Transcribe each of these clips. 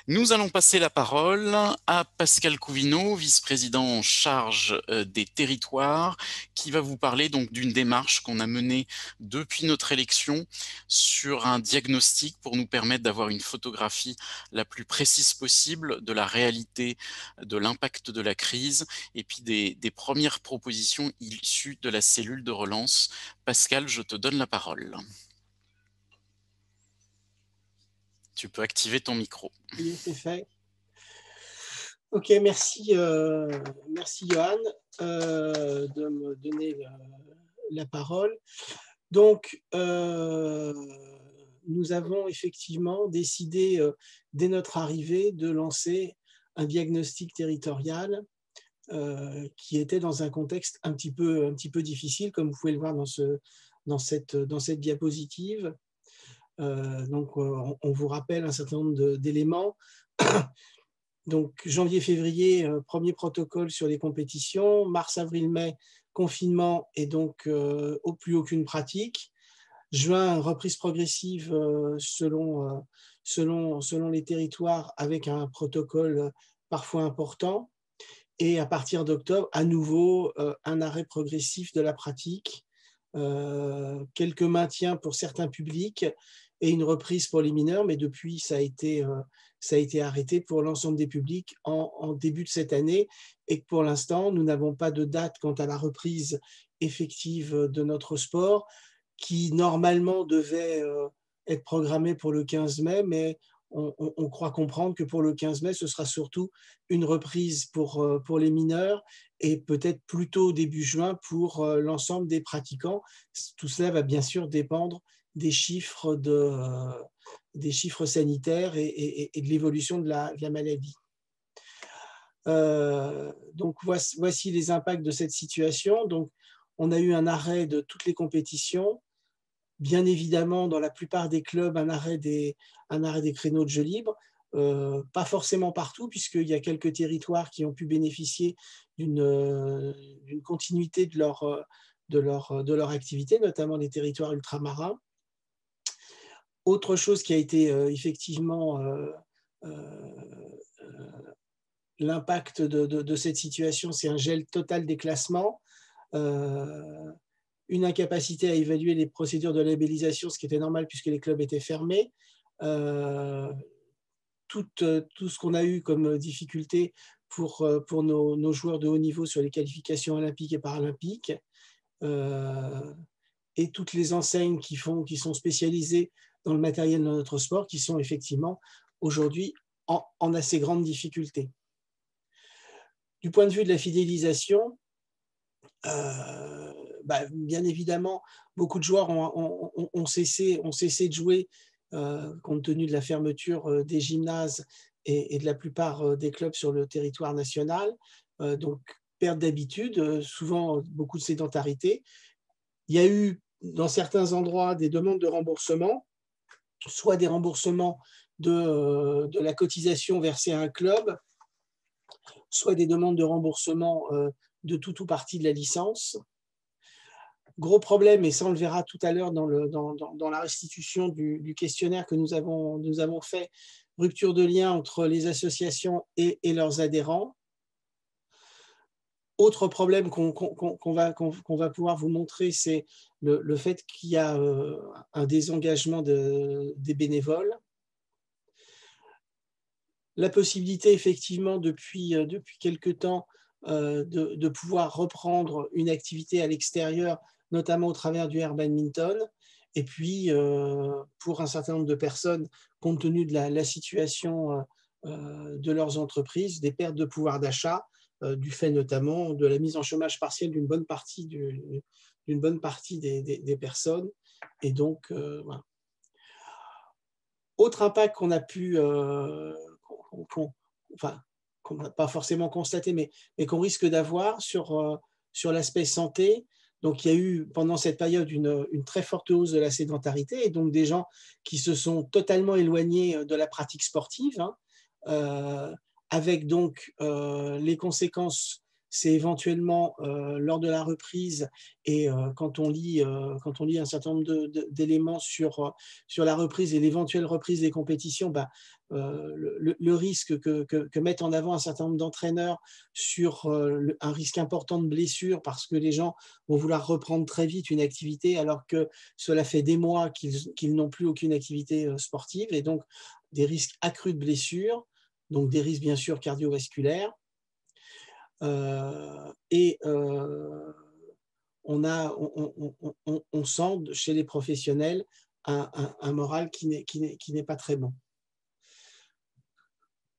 Nous allons passer la parole à Pascal Couvineau, vice-président en charge des territoires, qui va vous parler donc d'une démarche qu'on a menée depuis notre élection sur un diagnostic pour nous permettre d'avoir une photographie la plus précise possible de la réalité de l'impact de la crise et puis des premières propositions issues de la cellule de relance. Pascal, je te donne la parole. Tu peux activer ton micro. Oui, c'est fait. Ok, merci, merci Johan de me donner la parole. Donc, nous avons effectivement décidé, dès notre arrivée, de lancer un diagnostic territorial qui était dans un contexte un petit peu difficile, comme vous pouvez le voir dans cette diapositive. Donc, on vous rappelle un certain nombre d'éléments. Donc, janvier-février, premier protocole sur les compétitions. Mars, avril, mai, confinement et donc plus aucune pratique. Juin, reprise progressive selon les territoires avec un protocole parfois important. Et à partir d'octobre, à nouveau, un arrêt progressif de la pratique, quelques maintiens pour certains publics et une reprise pour les mineurs, mais depuis, ça a été arrêté pour l'ensemble des publics en début de cette année et que pour l'instant, nous n'avons pas de date quant à la reprise effective de notre sport qui, normalement, devait être programmée pour le 15 mai, mais on croit comprendre que pour le 15 mai, ce sera surtout une reprise pour les mineurs et peut-être plutôt début juin pour l'ensemble des pratiquants. Tout cela va bien sûr dépendre des chiffres sanitaires et de l'évolution de la maladie. Donc voici les impacts de cette situation. Donc, on a eu un arrêt de toutes les compétitions. Bien évidemment, dans la plupart des clubs, un arrêt des créneaux de jeu libre. Pas forcément partout, puisqu'il y a quelques territoires qui ont pu bénéficier d'une continuité de leur activité, notamment les territoires ultramarins. Autre chose qui a été effectivement l'impact de cette situation, c'est un gel total des classements, une incapacité à évaluer les procédures de labellisation, ce qui était normal puisque les clubs étaient fermés, tout ce qu'on a eu comme difficulté pour nos joueurs de haut niveau sur les qualifications olympiques et paralympiques, et toutes les enseignes qui sont spécialisées dans le matériel de notre sport, qui sont effectivement aujourd'hui en assez grande difficulté. Du point de vue de la fidélisation, bien évidemment, beaucoup de joueurs ont cessé de jouer compte tenu de la fermeture des gymnases et de la plupart des clubs sur le territoire national. Donc, perte d'habitude, souvent beaucoup de sédentarité. Il y a eu, dans certains endroits, des demandes de remboursement, soit des remboursements de la cotisation versée à un club, soit des demandes de remboursement de tout ou partie de la licence. Gros problème, et ça on le verra tout à l'heure dans la restitution du questionnaire que nous avons fait, rupture de lien entre les associations et leurs adhérents. Autre problème qu'on va pouvoir vous montrer, c'est le fait qu'il y a un désengagement des bénévoles. La possibilité, effectivement, depuis quelque temps, de pouvoir reprendre une activité à l'extérieur, notamment au travers du air badminton. Et puis, pour un certain nombre de personnes, compte tenu de la situation de leurs entreprises, des pertes de pouvoir d'achat, du fait notamment de la mise en chômage partiel d'une bonne partie des personnes. Et donc, voilà. Autre impact qu'on a pu, qu'on n'a pas forcément constaté, mais qu'on risque d'avoir sur l'aspect santé. Donc, il y a eu pendant cette période une très forte hausse de la sédentarité et donc des gens qui se sont totalement éloignés de la pratique sportive, avec donc les conséquences c'est éventuellement lors de la reprise et quand on lit un certain nombre d'éléments sur la reprise et l'éventuelle reprise des compétitions, le risque que mettent en avant un certain nombre d'entraîneurs sur un risque important de blessure parce que les gens vont vouloir reprendre très vite une activité alors que cela fait des mois qu'ils n'ont plus aucune activité sportive, et donc des risques accrus de blessures, donc des risques bien sûr cardiovasculaires. Et on sent chez les professionnels un moral qui n'est pas très bon.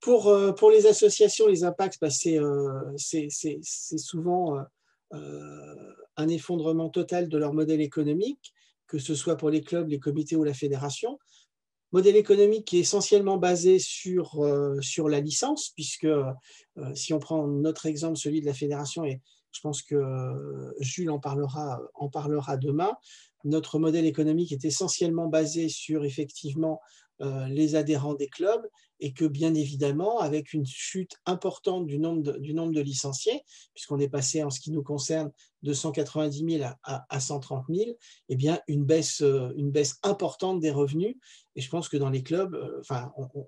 Pour les associations, les impacts, c'est souvent un effondrement total de leur modèle économique, que ce soit pour les clubs, les comités ou la fédération. Modèle économique qui est essentiellement basé sur la licence, puisque si on prend notre exemple, celui de la fédération, et je pense que Jules en parlera demain, notre modèle économique est essentiellement basé sur effectivement les adhérents des clubs, et que bien évidemment, avec une chute importante du nombre de licenciés, puisqu'on est passé en ce qui nous concerne de 190 000 à 130 000, eh bien une baisse importante des revenus. Et je pense que dans les clubs,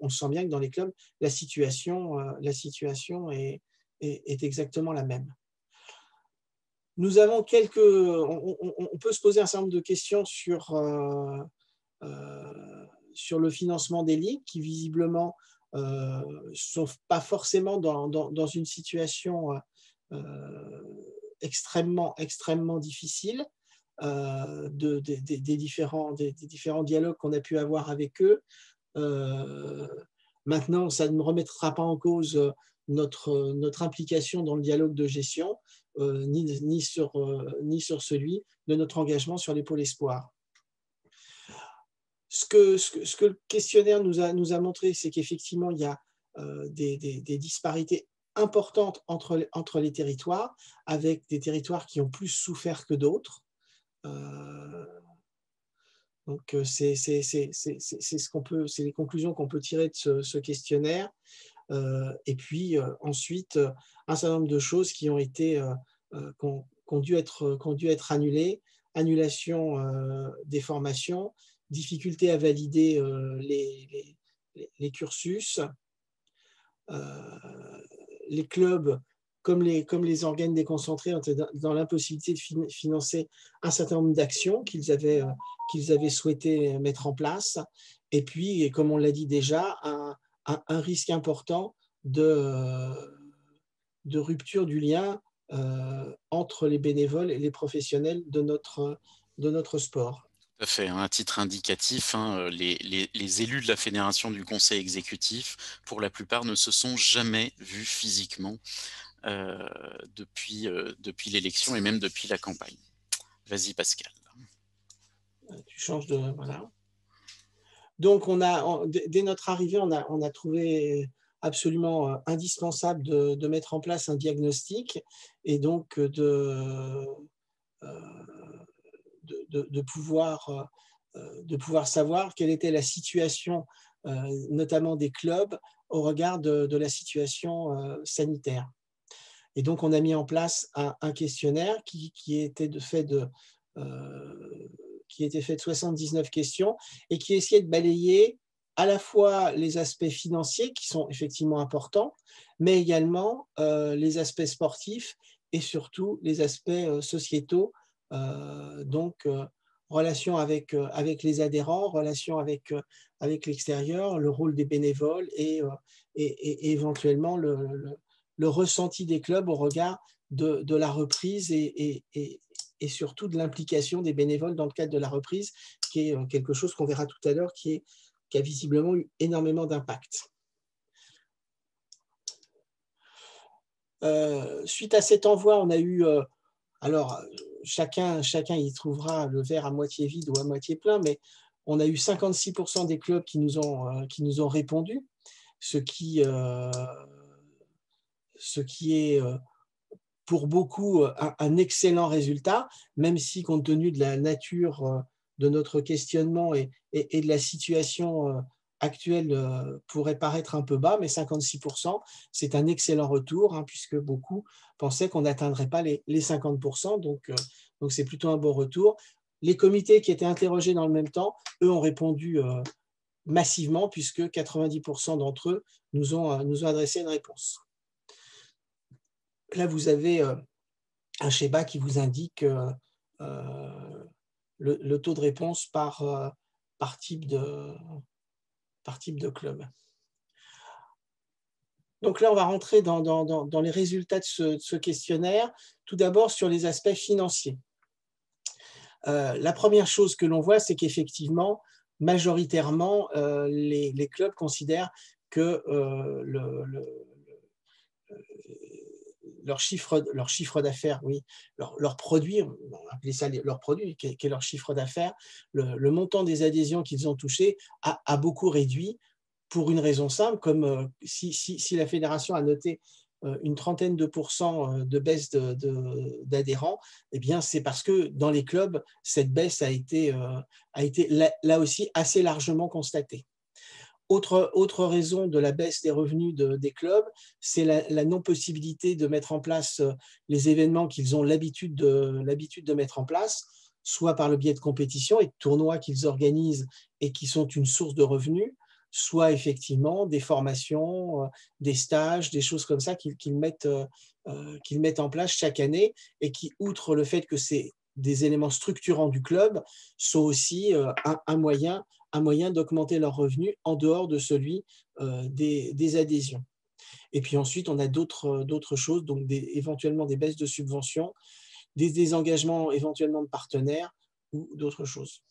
on sent bien que dans les clubs, la situation est exactement la même. Nous avons on peut se poser un certain nombre de questions sur le financement des ligues qui visiblement ne sont pas forcément dans une situation extrêmement difficile. Des différents dialogues qu'on a pu avoir avec eux. Maintenant, ça ne remettra pas en cause notre implication dans le dialogue de gestion, ni sur celui de notre engagement sur les pôles espoirs. Ce que le questionnaire nous a montré, c'est qu'effectivement, il y a des disparités importantes entre les territoires, avec des territoires qui ont plus souffert que d'autres. Donc, c'est les conclusions qu'on peut tirer de ce questionnaire. Et puis, ensuite, un certain nombre de choses qui ont dû être annulées. Annulation des formations, difficulté à valider les cursus. Les clubs, comme les organes déconcentrés, étaient dans l'impossibilité de financer un certain nombre d'actions qu'ils avaient souhaité mettre en place. Et puis, comme on l'a dit déjà, un risque important de rupture du lien entre les bénévoles et les professionnels de notre sport. Tout à fait. À titre indicatif, les élus de la fédération, du conseil exécutif, pour la plupart, ne se sont jamais vus physiquement depuis l'élection et même depuis la campagne. Vas-y, Pascal. Tu changes de... Voilà. Donc, dès notre arrivée, on a trouvé absolument indispensable de mettre en place un diagnostic et donc de pouvoir savoir quelle était la situation, notamment des clubs, au regard de la situation sanitaire. Et donc, on a mis en place un questionnaire qui était fait de 79 questions et qui essayait de balayer à la fois les aspects financiers qui sont effectivement importants, mais également les aspects sportifs et surtout les aspects sociétaux, donc relation avec les adhérents, relation avec l'extérieur, le rôle des bénévoles et éventuellement le ressenti des clubs au regard de la reprise et surtout de l'implication des bénévoles dans le cadre de la reprise, qui est quelque chose qu'on verra tout à l'heure, qui a visiblement eu énormément d'impact. Suite à cet envoi, on a eu... alors, chacun y trouvera le verre à moitié vide ou à moitié plein, mais on a eu 56% des clubs qui nous ont répondu, ce qui est pour beaucoup un excellent résultat, même si compte tenu de la nature de notre questionnement et de la situation actuel pourrait paraître un peu bas, mais 56%, c'est un excellent retour, hein, puisque beaucoup pensaient qu'on n'atteindrait pas les 50%, donc c'est plutôt un bon retour. Les comités qui étaient interrogés dans le même temps, eux ont répondu massivement, puisque 90% d'entre eux nous ont adressé une réponse. Là, vous avez un schéma qui vous indique le taux de réponse par type de club. Donc là, on va rentrer dans les résultats de ce questionnaire. Tout d'abord, sur les aspects financiers. La première chose que l'on voit, c'est qu'effectivement, majoritairement, les clubs considèrent que leur chiffre d'affaires, oui, leur produit, on va appeler ça leur produit, qui est leur chiffre d'affaires, le montant des adhésions qu'ils ont touchées a beaucoup réduit, pour une raison simple, comme si la fédération a noté une trentaine de pourcents de baisse d'adhérents, eh bien c'est parce que dans les clubs, cette baisse a été là aussi assez largement constatée. Autre raison de la baisse des revenus des clubs, c'est la non-possibilité de mettre en place les événements qu'ils ont l'habitude de mettre en place, soit par le biais de compétitions et de tournois qu'ils organisent et qui sont une source de revenus, soit effectivement des formations, des stages, des choses comme ça qu'ils mettent en place chaque année et qui, outre le fait que c'est des éléments structurants du club, sont aussi un moyen d'augmenter leurs revenus en dehors de celui des adhésions. Et puis ensuite, on a d'autres choses, donc éventuellement des baisses de subventions, des désengagements éventuellement de partenaires ou d'autres choses.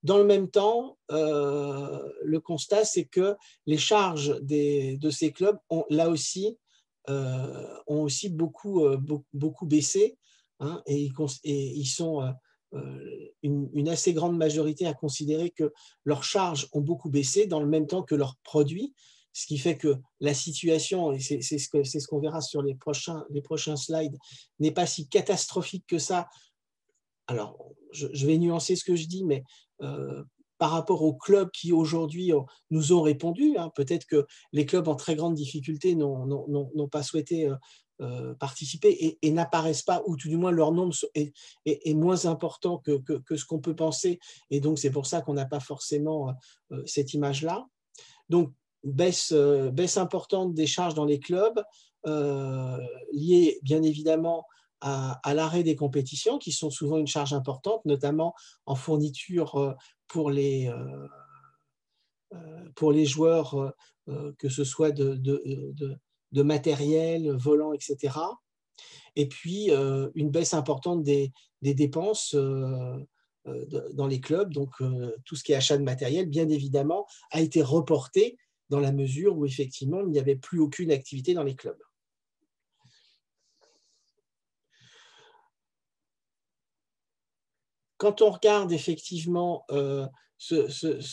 Dans le même temps, le constat, c'est que les charges de ces clubs ont là aussi, beaucoup baissé, hein, et ils sont une assez grande majorité à considérer que leurs charges ont beaucoup baissé dans le même temps que leurs produits, ce qui fait que la situation, et c'est ce qu'on verra sur les prochains slides, n'est pas si catastrophique que ça. Alors, je vais nuancer ce que je dis, mais par rapport aux clubs qui aujourd'hui nous ont répondu, hein, peut-être que les clubs en très grande difficulté n'ont pas souhaité participer et n'apparaissent pas, ou tout du moins leur nombre est moins important que ce qu'on peut penser, et donc c'est pour ça qu'on n'a pas forcément cette image-là. Donc, baisse importante des charges dans les clubs, liée bien évidemment à l'arrêt des compétitions, qui sont souvent une charge importante, notamment en fourniture pour les joueurs, que ce soit de matériel, volant, etc. Et puis, une baisse importante des dépenses dans les clubs, donc tout ce qui est achat de matériel, bien évidemment, a été reporté dans la mesure où, effectivement, il n'y avait plus aucune activité dans les clubs. Quand on regarde effectivement ce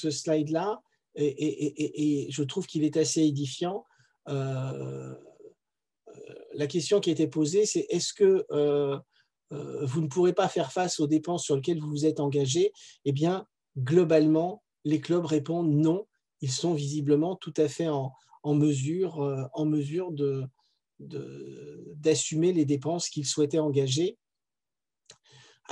slide-là, et je trouve qu'il est assez édifiant, la question qui a été posée, c'est est-ce que vous ne pourrez pas faire face aux dépenses sur lesquelles vous vous êtes engagé? Eh bien, globalement, les clubs répondent non. Ils sont visiblement tout à fait en mesure d'assumer les dépenses qu'ils souhaitaient engager.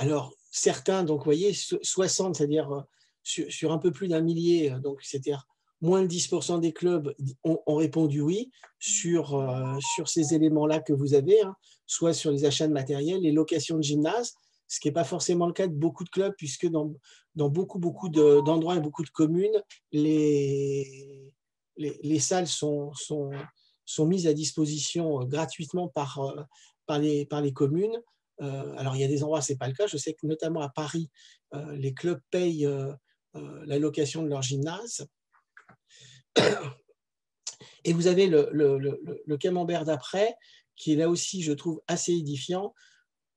Alors, certains, donc vous voyez, 60, c'est-à-dire sur un peu plus d'un millier, donc c'est-à-dire moins de 10% des clubs ont répondu oui sur ces éléments-là que vous avez, hein, soit sur les achats de matériel, les locations de gymnase, ce qui n'est pas forcément le cas de beaucoup de clubs, puisque dans beaucoup d'endroits et beaucoup de communes, les salles sont mises à disposition gratuitement par les communes. Alors, il y a des endroits où ce n'est pas le cas. Je sais que notamment à Paris, les clubs payent la location de leur gymnase. Et vous avez le camembert d'après, qui est là aussi, je trouve, assez édifiant.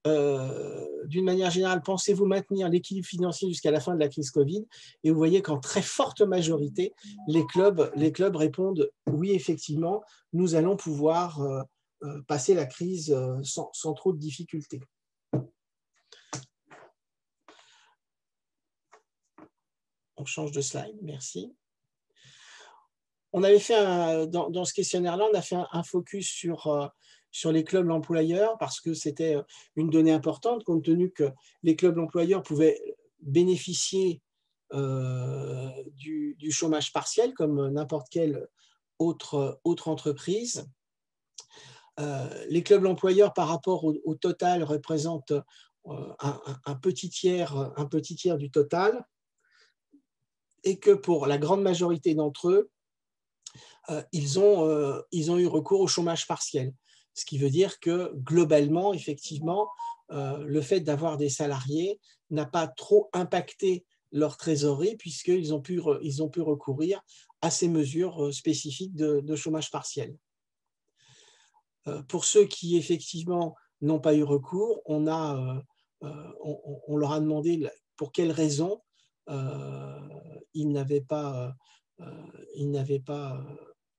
D'une manière générale, pensez-vous maintenir l'équilibre financier jusqu'à la fin de la crise Covid? Et vous voyez qu'en très forte majorité, les clubs répondent oui, effectivement, nous allons pouvoir passer la crise sans trop de difficultés. On change de slide, merci. On avait fait dans ce questionnaire-là, on a fait un focus sur les clubs employeurs parce que c'était une donnée importante compte tenu que les clubs employeurs pouvaient bénéficier du chômage partiel comme n'importe quelle autre entreprise. Les clubs employeurs par rapport au total représentent un petit tiers du total et que pour la grande majorité d'entre eux, ils ont eu recours au chômage partiel. Ce qui veut dire que globalement, effectivement, le fait d'avoir des salariés n'a pas trop impacté leur trésorerie puisqu'ils ont pu recourir à ces mesures spécifiques de chômage partiel. Pour ceux qui, effectivement, n'ont pas eu recours, on leur a demandé pour quelles raisons ils n'avaient pas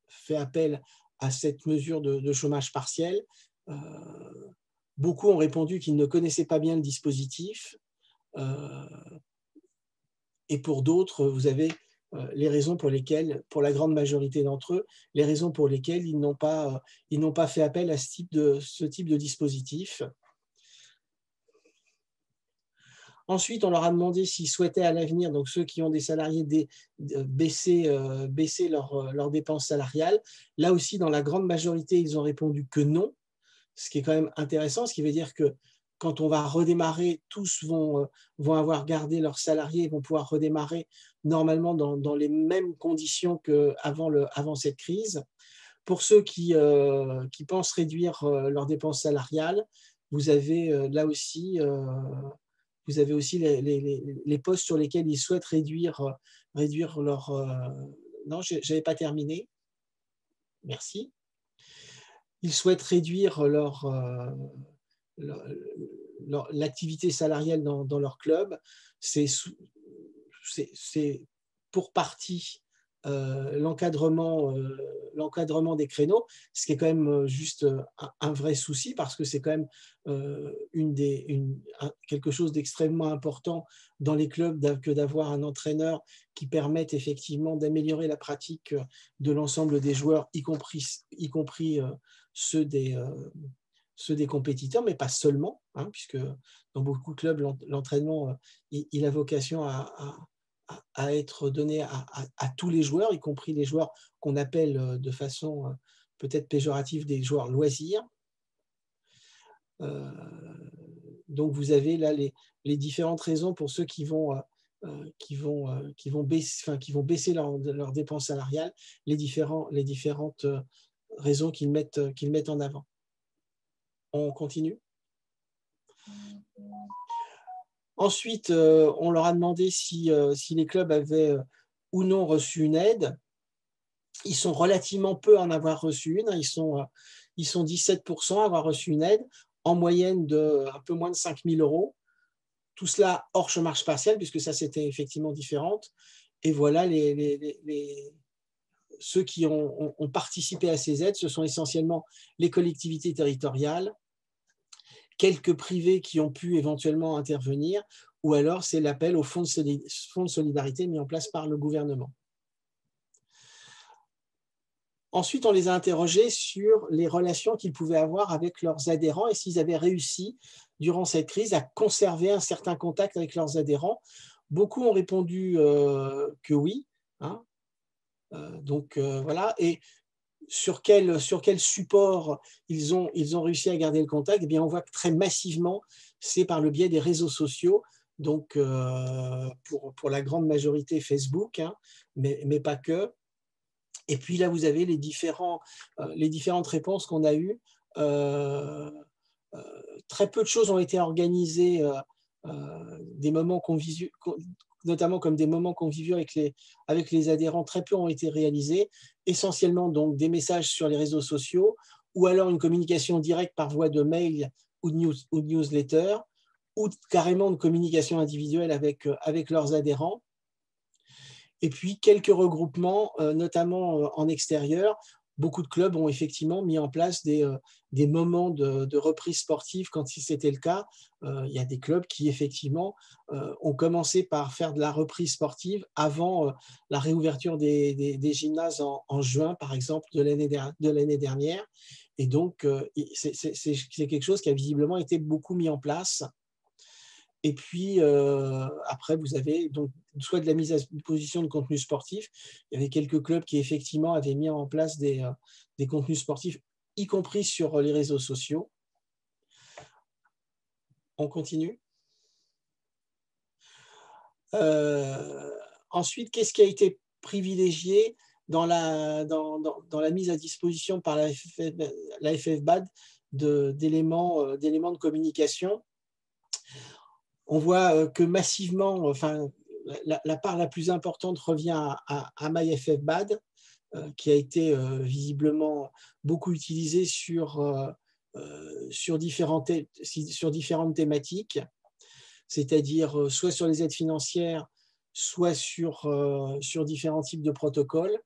fait appel à cette mesure de chômage partiel. Beaucoup ont répondu qu'ils ne connaissaient pas bien le dispositif. Et pour d'autres, vous avez les raisons pour lesquelles, pour la grande majorité d'entre eux, les raisons pour lesquelles ils n'ont pas fait appel à ce type de dispositif. Ensuite, on leur a demandé s'ils souhaitaient à l'avenir, donc ceux qui ont des salariés, baisser leurs dépenses salariales. Là aussi, dans la grande majorité, ils ont répondu que non, ce qui est quand même intéressant, ce qui veut dire que quand on va redémarrer, tous vont avoir gardé leurs salariés, vont pouvoir redémarrer normalement dans les mêmes conditions qu'avant cette crise. Pour ceux qui pensent réduire leurs dépenses salariales, vous avez là aussi... vous avez aussi les postes sur lesquels ils souhaitent réduire leur... Non, je n'avais pas terminé. Merci. Ils souhaitent réduire l'activité salariale dans leur club. C'est pour partie l'encadrement des créneaux, ce qui est quand même juste un vrai souci parce que c'est quand même quelque chose d'extrêmement important dans les clubs que d'avoir un entraîneur qui permette effectivement d'améliorer la pratique de l'ensemble des joueurs, y compris ceux des compétiteurs, mais pas seulement, hein, puisque dans beaucoup de clubs, l'entraînement il a vocation à être donné à tous les joueurs, y compris les joueurs qu'on appelle de façon peut-être péjorative des joueurs loisirs. Donc vous avez là les différentes raisons pour ceux qui vont baisser leurs dépenses salariales, les différentes raisons qu'ils mettent en avant. On continue. Ensuite, on leur a demandé si les clubs avaient ou non reçu une aide. Ils sont relativement peu à en avoir reçu une. Ils sont 17% à avoir reçu une aide, en moyenne de un peu moins de 5 000 €. Tout cela hors chômage partiel, puisque ça, c'était effectivement différent. Et voilà, ceux qui ont participé à ces aides, ce sont essentiellement les collectivités territoriales, quelques privés qui ont pu éventuellement intervenir, ou alors c'est l'appel au fonds de solidarité mis en place par le gouvernement. Ensuite, on les a interrogés sur les relations qu'ils pouvaient avoir avec leurs adhérents et s'ils avaient réussi, durant cette crise, à conserver un certain contact avec leurs adhérents. Beaucoup ont répondu que oui. Hein. Voilà. Et sur quel support ils ont réussi à garder le contact, eh bien, on voit que très massivement, c'est par le biais des réseaux sociaux, donc pour la grande majorité Facebook, hein, mais pas que. Et puis là, vous avez les différentes réponses qu'on a eues. Très peu de choses ont été organisées, des moments conviviaux, notamment comme des moments conviviaux avec les adhérents, très peu ont été réalisés, essentiellement donc des messages sur les réseaux sociaux ou alors une communication directe par voie de mail ou de newsletter ou carrément de communication individuelle avec leurs adhérents. Et puis quelques regroupements, notamment en extérieur, beaucoup de clubs ont effectivement mis en place des moments de reprise sportive quand c'était le cas. Il y a des clubs qui effectivement ont commencé par faire de la reprise sportive avant la réouverture des gymnases en juin, par exemple, de l'année dernière. Et donc, c'est quelque chose qui a visiblement été beaucoup mis en place. Et puis, après, vous avez donc soit de la mise à disposition de contenu sportif. Il y avait quelques clubs qui, effectivement, avaient mis en place des contenus sportifs, y compris sur les réseaux sociaux. On continue. Ensuite, qu'est-ce qui a été privilégié dans la mise à disposition par la FFBAD d'éléments de communication? On voit que massivement, enfin, la part la plus importante revient à MyFFBAD, qui a été visiblement beaucoup utilisé sur différentes thématiques, c'est-à-dire soit sur les aides financières, soit sur différents types de protocoles.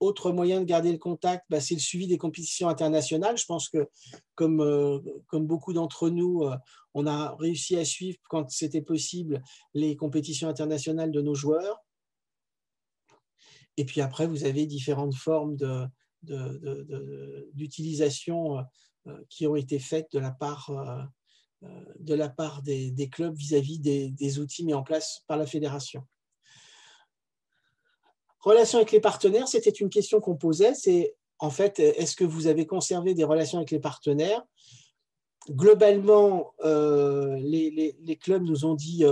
Autre moyen de garder le contact, c'est le suivi des compétitions internationales. Je pense que, comme beaucoup d'entre nous, on a réussi à suivre, quand c'était possible, les compétitions internationales de nos joueurs. Et puis après, vous avez différentes formes d'utilisation qui ont été faites de la part des clubs vis-à-vis des outils mis en place par la fédération. Relations avec les partenaires, c'était une question qu'on posait. C'est en fait, est-ce que vous avez conservé des relations avec les partenaires? Globalement, les clubs nous ont dit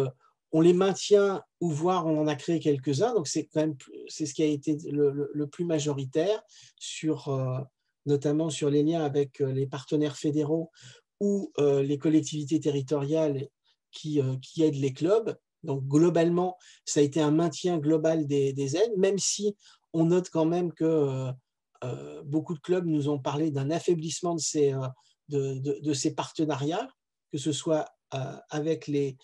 on les maintient ou voire on en a créé quelques-uns. Donc c'est ce qui a été le plus majoritaire, notamment sur les liens avec les partenaires fédéraux ou les collectivités territoriales qui aident les clubs. Donc, globalement, ça a été un maintien global des aides, même si on note quand même que beaucoup de clubs nous ont parlé d'un affaiblissement de ces partenariats, que ce soit avec les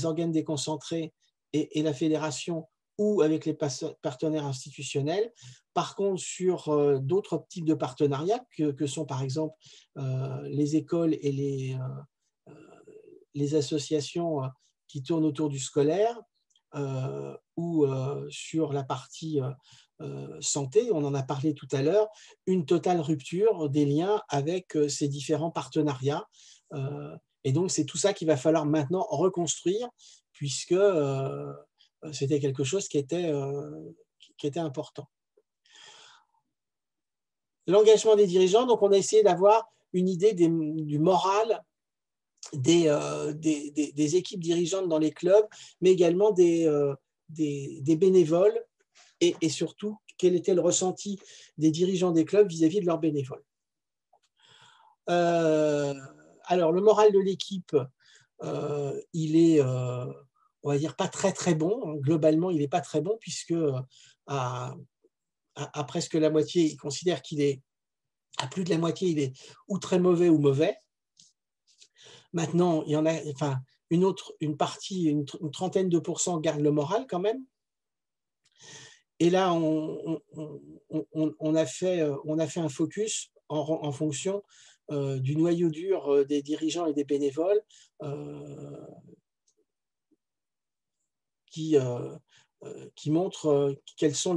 organes déconcentrés et la fédération ou avec les partenaires institutionnels. Par contre, sur d'autres types de partenariats que sont par exemple les écoles et les associations qui tournent autour du scolaire ou sur la partie santé, on en a parlé tout à l'heure, une totale rupture des liens avec ces différents partenariats. Et donc, c'est tout ça qu'il va falloir maintenant reconstruire, puisque c'était quelque chose qui était important. L'engagement des dirigeants, donc on a essayé d'avoir une idée du moral des équipes dirigeantes dans les clubs, mais également des bénévoles et surtout quel était le ressenti des dirigeants des clubs vis-à-vis de leurs bénévoles. Alors, le moral de l'équipe, il est, on va dire, pas très très bon. Globalement, il n'est pas très bon puisque à presque la moitié, il considère qu'il est, à plus de la moitié, il est ou très mauvais ou mauvais. Maintenant, il y en a, enfin, une partie, une trentaine de pourcents gardent le moral quand même. Et là, on a fait un focus en fonction du noyau dur des dirigeants et des bénévoles qui montrent quels sont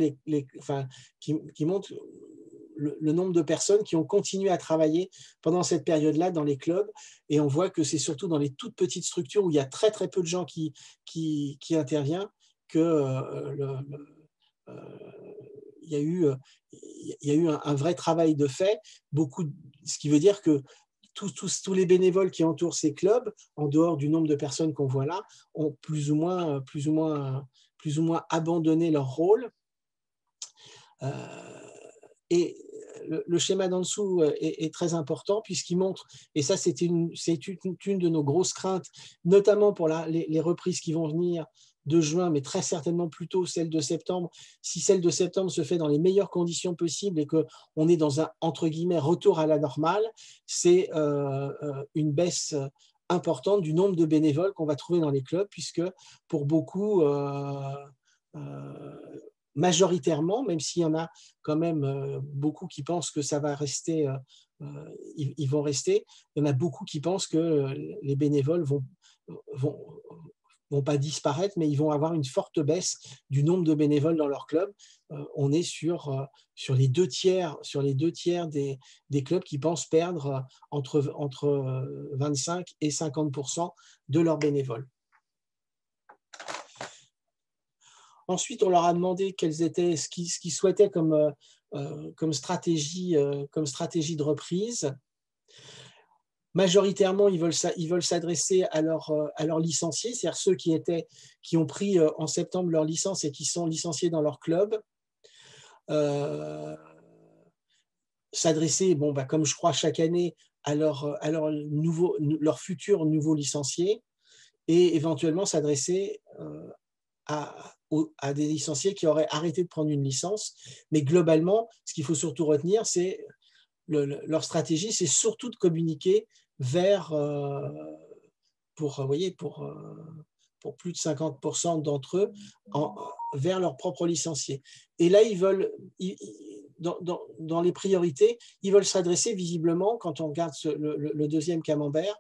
qui montrent le nombre de personnes qui ont continué à travailler pendant cette période-là dans les clubs. Et on voit que c'est surtout dans les toutes petites structures où il y a très, très peu de gens qui interviennent que il y a eu un vrai travail de fait, ce qui veut dire que tous les bénévoles qui entourent ces clubs, en dehors du nombre de personnes qu'on voit là, ont plus ou moins abandonné leur rôle. Et le schéma d'en dessous est très important puisqu'il montre, et ça c'est une de nos grosses craintes, notamment pour les reprises qui vont venir de juin, mais très certainement plutôt celle de septembre. Si celle de septembre se fait dans les meilleures conditions possibles et qu'on est dans un, entre guillemets, retour à la normale, c'est une baisse importante du nombre de bénévoles qu'on va trouver dans les clubs, puisque pour beaucoup, majoritairement, même s'il y en a quand même beaucoup qui pensent que ça va rester, ils vont rester, il y en a beaucoup qui pensent que les bénévoles vont, vont pas disparaître, mais ils vont avoir une forte baisse du nombre de bénévoles dans leur club. On est sur les deux tiers, des clubs qui pensent perdre entre 25 et 50% de leurs bénévoles. Ensuite, on leur a demandé quels étaient ce qu'ils souhaitaient comme stratégie de reprise. Majoritairement, ils veulent s'adresser à leurs licenciés, c'est-à-dire ceux qui ont pris en septembre leur licence et qui sont licenciés dans leur club. S'adresser, comme je crois chaque année, à leurs futurs nouveaux licenciés, et éventuellement s'adresser à des licenciés qui auraient arrêté de prendre une licence. Mais globalement, ce qu'il faut surtout retenir, c'est leur stratégie, c'est surtout de communiquer vers, pour plus de 50% d'entre eux, vers leurs propres licenciés. Et là, dans les priorités, ils veulent s'adresser visiblement, quand on regarde le deuxième camembert,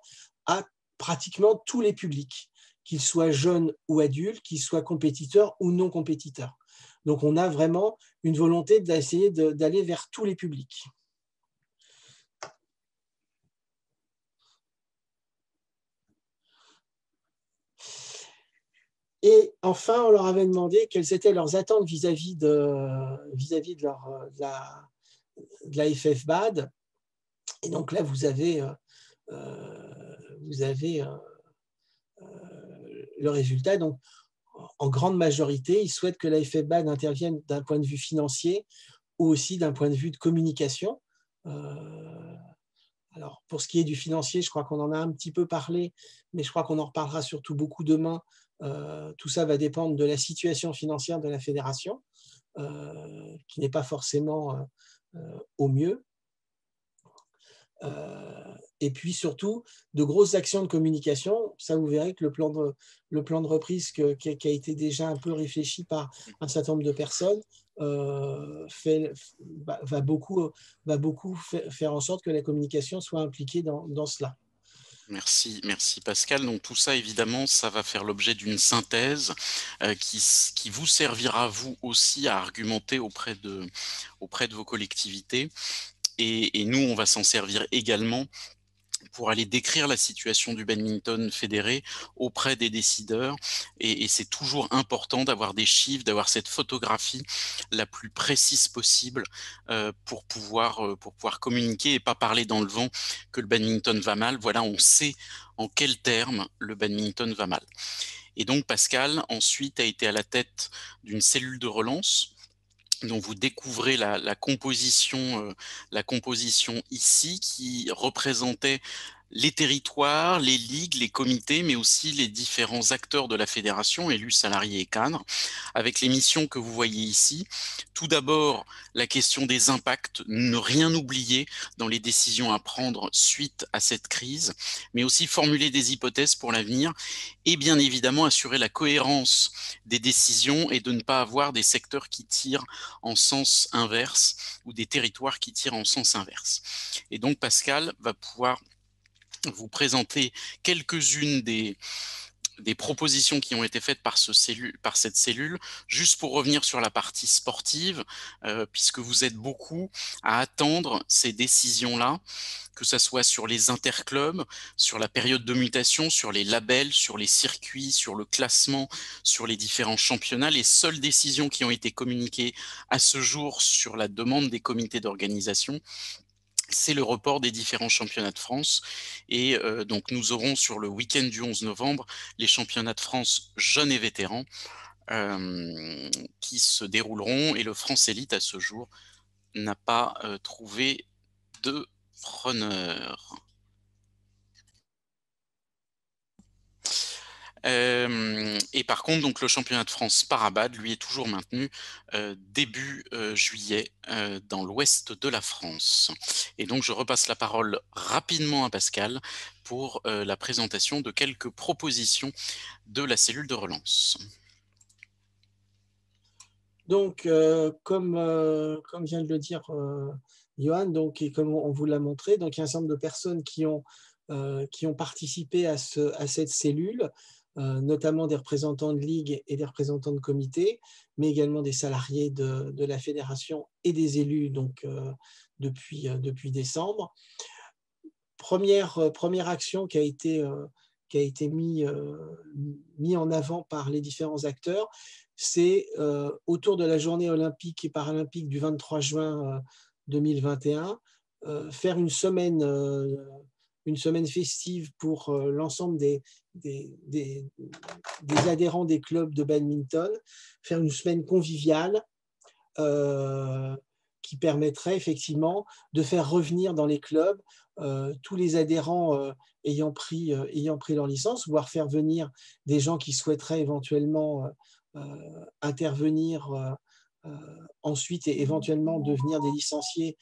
à pratiquement tous les publics, qu'ils soient jeunes ou adultes, qu'ils soient compétiteurs ou non compétiteurs. Donc, on a vraiment une volonté d'essayer d'aller vers tous les publics. Et enfin, on leur avait demandé quelles étaient leurs attentes vis-à-vis de la FFBAD. Et donc là, vous avez le résultat. Donc, en grande majorité, ils souhaitent que la FFBAD intervienne d'un point de vue financier ou aussi d'un point de vue de communication. Alors, pour ce qui est du financier, je crois qu'on en a un petit peu parlé, mais je crois qu'on en reparlera surtout beaucoup demain. Tout ça va dépendre de la situation financière de la fédération, qui n'est pas forcément au mieux. Et puis surtout, de grosses actions de communication. Ça, vous verrez que le plan de reprise qui a été déjà un peu réfléchi par un certain nombre de personnes va beaucoup faire en sorte que la communication soit impliquée dans cela. Merci Pascal. Donc tout ça, évidemment, ça va faire l'objet d'une synthèse qui vous servira, vous aussi, à argumenter auprès de vos collectivités. Et nous, on va s'en servir également pour aller décrire la situation du badminton fédéré auprès des décideurs. Et c'est toujours important d'avoir des chiffres, d'avoir cette photographie la plus précise possible pour pouvoir communiquer et pas parler dans le vent que le badminton va mal. Voilà, on sait en quels termes le badminton va mal. Et donc Pascal, ensuite, a été à la tête d'une cellule de relance dont vous découvrez la composition ici, qui représentait les territoires, les ligues, les comités, mais aussi les différents acteurs de la fédération, élus, salariés et cadres, avec les missions que vous voyez ici. Tout d'abord, la question des impacts, ne rien oublier dans les décisions à prendre suite à cette crise, mais aussi formuler des hypothèses pour l'avenir et bien évidemment assurer la cohérence des décisions et de ne pas avoir des secteurs qui tirent en sens inverse ou des territoires qui tirent en sens inverse. Et donc Pascal va pouvoir vous présenter quelques-unes des propositions qui ont été faites par cette cellule, juste pour revenir sur la partie sportive, puisque vous êtes beaucoup à attendre ces décisions-là, que ce soit sur les interclubs, sur la période de mutation, sur les labels, sur les circuits, sur le classement, sur les différents championnats. Les seules décisions qui ont été communiquées à ce jour sur la demande des comités d'organisation, c'est le report des différents championnats de France. Et donc nous aurons sur le week-end du 11 novembre les championnats de France jeunes et vétérans qui se dérouleront, et le France Élite à ce jour n'a pas trouvé de preneur. Et par contre, donc, le championnat de France Parabad, lui, est toujours maintenu début juillet dans l'ouest de la France. Et donc, je repasse la parole rapidement à Pascal pour la présentation de quelques propositions de la cellule de relance. Donc, comme vient de le dire Johan, donc, et comme on vous l'a montré, donc, il y a un certain nombre de personnes qui ont participé à cette cellule, notamment des représentants de ligue et des représentants de comité, mais également des salariés de la fédération et des élus donc, depuis décembre. Première action qui a été mis en avant par les différents acteurs, c'est autour de la journée olympique et paralympique du 23 juin 2021, faire une semaine festive pour l'ensemble des adhérents des clubs de badminton, faire une semaine conviviale qui permettrait effectivement de faire revenir dans les clubs tous les adhérents ayant pris leur licence, voire faire venir des gens qui souhaiteraient éventuellement intervenir ensuite et éventuellement devenir des licenciés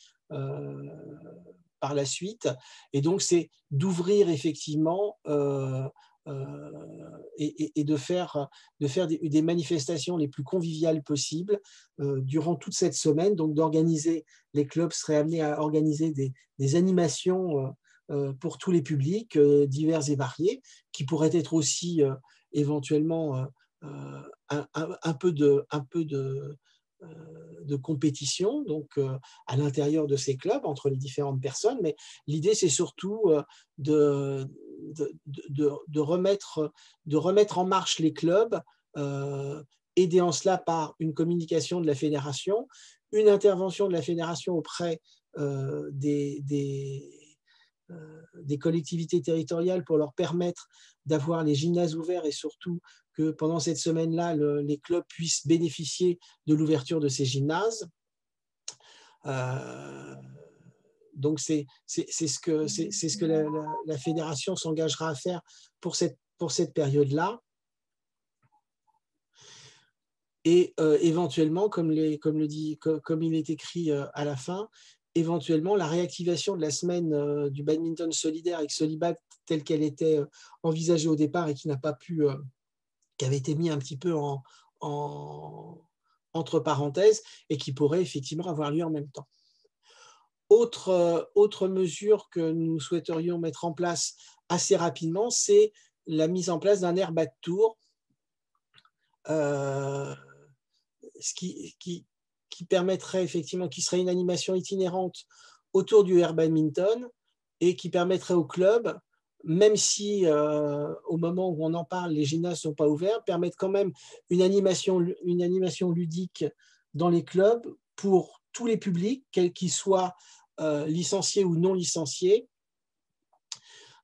par la suite. Et donc, c'est d'ouvrir effectivement et de faire des manifestations les plus conviviales possibles durant toute cette semaine. Donc, les clubs seraient amenés à organiser des animations pour tous les publics divers et variés, qui pourraient être aussi éventuellement un peu de compétition, donc à l'intérieur de ces clubs, entre les différentes personnes. Mais l'idée, c'est surtout de remettre en marche les clubs, aidés en cela par une communication de la fédération, une intervention de la fédération auprès des collectivités territoriales pour leur permettre d'avoir les gymnases ouverts et surtout que pendant cette semaine-là, les clubs puissent bénéficier de l'ouverture de ces gymnases. Donc, c'est ce que la fédération s'engagera à faire pour cette période-là. Et éventuellement, comme il est écrit à la fin, éventuellement la réactivation de la semaine du badminton solidaire avec Solibat telle qu'elle était envisagée au départ et qui n'a pas pu, qui avait été mis un petit peu entre parenthèses et qui pourrait effectivement avoir lieu en même temps. Autre mesure que nous souhaiterions mettre en place assez rapidement, c'est la mise en place d'un air bas de tour, ce qui permettrait effectivement, qui serait une animation itinérante autour du air badminton et qui permettrait au club, même si au moment où on en parle, les gymnases ne sont pas ouverts, permettre quand même une animation ludique dans les clubs pour tous les publics, quels qu'ils soient licenciés ou non licenciés.